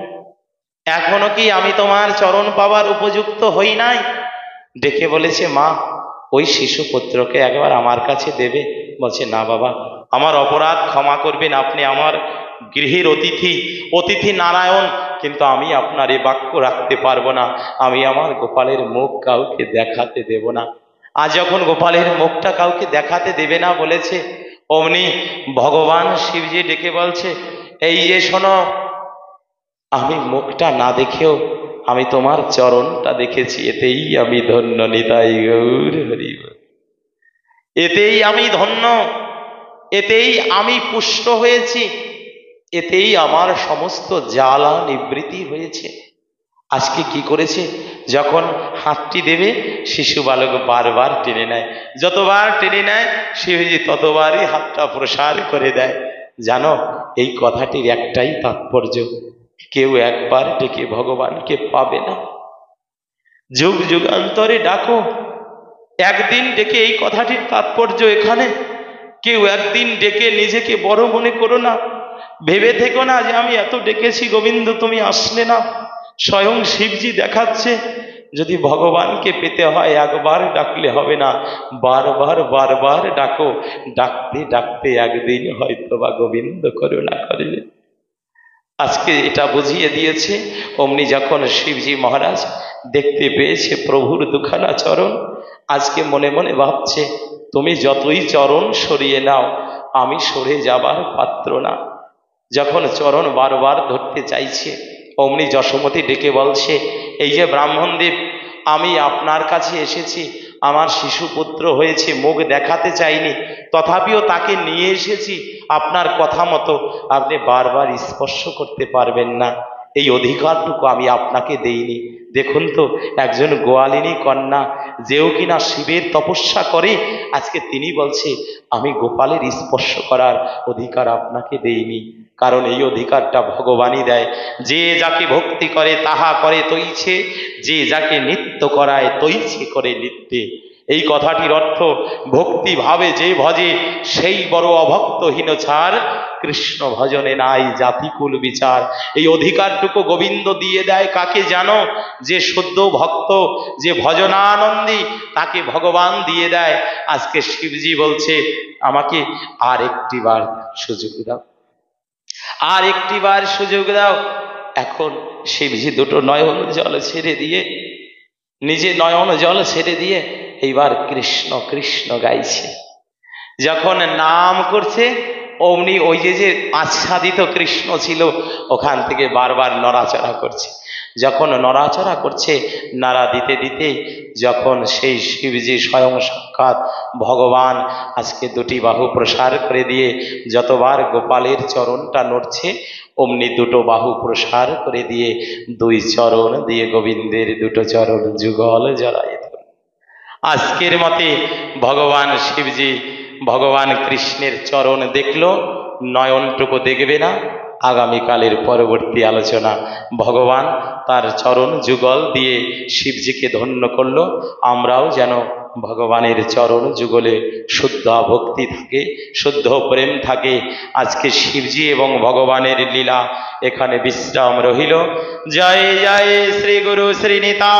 এখনো কি আমি তোমার চরণ পাওয়ার উপযুক্ত হই নাই? ডেকে বলেছে, মা ওই শিশুপুত্রকে একবার আমার কাছে দেবে। বলছে, না বাবা, আমার অপরাধ ক্ষমা করবেন, আপনি আমার গৃহের অতিথি, অতিথি নারায়ণ, কিন্তু আমি আপনার এ বাক্য রাখতে পারবো না, আমি আমার গোপালের মুখ কাউকে দেখাতে দেব না। আজ যখন গোপালের মুখটা কাউকে দেখাতে দেবে না বলেছে, অমনি ভগবান শিবজি ডেকে বলছে, এই যে শোনো, আমি মুখটা না দেখেও আমি তোমার চরণটা দেখেছি, এতেই আমি ধন্য, নিতাই গৌর হরি বল। এতেই আমি ধন্য, এতেই আমি পুষ্ট হয়েছি, এতেই আমার সমস্ত জ্বালা নিবৃত্তি হয়েছে। আজকে কি করেছে, যখন হাতটি দেবে শিশু বালক বারবার টেনে নেয়, যতবার টেনে নেয় শিবজি ততবারই হাতটা প্রসার করে দেয়। জানো, এই কথাটির একটাই তাৎপর্য, কেউ একবার ডেকে ভগবানকে পাবে না, যুগ যুগান্তরে ডাকো। একদিন ডেকে, এই কথাটির তাৎপর্য এখানে, কেউ একদিন ডেকে নিজেকে বড় মনে করো না, ভেবে থেকো না যে আমি এত ডেকেছি গোবিন্দ তুমি আসলে না। স্বয়ং শিবজি দেখাচ্ছে, যদি ভগবানকে পেতে হয় একবার ডাকলে হবে না, বারবার বারবার ডাকো। ডাকতে ডাকতে একদিন হয়তো বা গোবিন্দ করুণা করবে। আজকে এটা বুঝিয়ে দিয়েছে। অমনি যখন শিবজি মহারাজ দেখতে পেয়েছে প্রভুর দুখানা চরণ, আজকে মনে মনে ভাবছে, তুমি যতই চরণ সরিয়ে নাও, আমি সরে যাবার পাত্র না। যখন চরণ বারবার ধরতে চাইছে, অমনি যশোমতী ডেকে বলছে, এই যে ব্রাহ্মণদেব, আমি আপনার কাছে এসেছি, আমার শিশুপুত্র হয়েছে, মুখ দেখাতে চাইনি, তথাপিও তাকে নিয়ে এসেছি আপনার কথা মতো। আপনি বারবার স্পর্শ করতে পারবেন না, এই অধিকারটুকু আমি আপনাকে দেইনি। দেখুন তো, একজন গোয়ালিনী কন্যা, যেও কিনা শিবের তপস্যা করে, আজকে তিনি বলছে আমি গোপালের স্পর্শ করার অধিকার আপনাকে দেইনি। কারণ এই অধিকারটা ভগবানই দেয়। যে যাকে ভক্তি করে তাহা করে তৈছে, যে যাকে নৃত্য করায় তৈছে করে নৃত্যে। এই কথাটির অর্থ, ভক্তি ভাবে যে ভজে সেই বড় অভক্তহীন ছাড়, কৃষ্ণ ভজনে নাই জাতিকুল বিচার। এই অধিকারটুকু গোবিন্দ দিয়ে দেয় কাকে জানো? যে শুদ্ধ ভক্ত, যে ভজনানন্দী, তাকে ভগবান দিয়ে দেয়। আজকে শিবজি বলছে আমাকে আর একটি বার সুযোগ দাও, আর একটি বার সুযোগ দাও। এখন শিবজি দুটো নয়ন জল ছেড়ে দিয়ে, নিজে নয়ন জল ছেড়ে দিয়ে এইবার কৃষ্ণ কৃষ্ণ গাইছে। যখন নাম করছে অমনি ওই যে আচ্ছাদিত কৃষ্ণ ছিল ওখান থেকে বারবার নড়াচড়া করছে। যখন নড়াচড়া করছে, নাড়া দিতে দিতে যখন সেই শিবজি স্বয়ং সাক্ষাৎ ভগবান আজকে দুটি বাহু প্রসার করে দিয়ে যতবার গোপালের চরণটা নড়ছে, অমনি দুটো বাহু প্রসার করে দিয়ে দুই চরণ দিয়ে গোবিন্দের দুটো চরণ যুগল জড়ায় ধরে। আজকের মতে ভগবান শিবজি ভগবান কৃষ্ণের চরণ দেখলো, নয়নটুকু দেখবে না। আগামীকালের পরবর্তী আলোচনা, ভগবান তার চরণ যুগল দিয়ে শিবজিকে ধন্য করলো। আমরাও যেন ভগবানের চরণ যুগলে শুদ্ধ ভক্তি থাকে, শুদ্ধ প্রেম থাকে। আজকে শিবজি এবং ভগবানের লীলা এখানে বিশ্রাম রহিল। জয় জয় শ্রী গুরু শ্রীনিতা।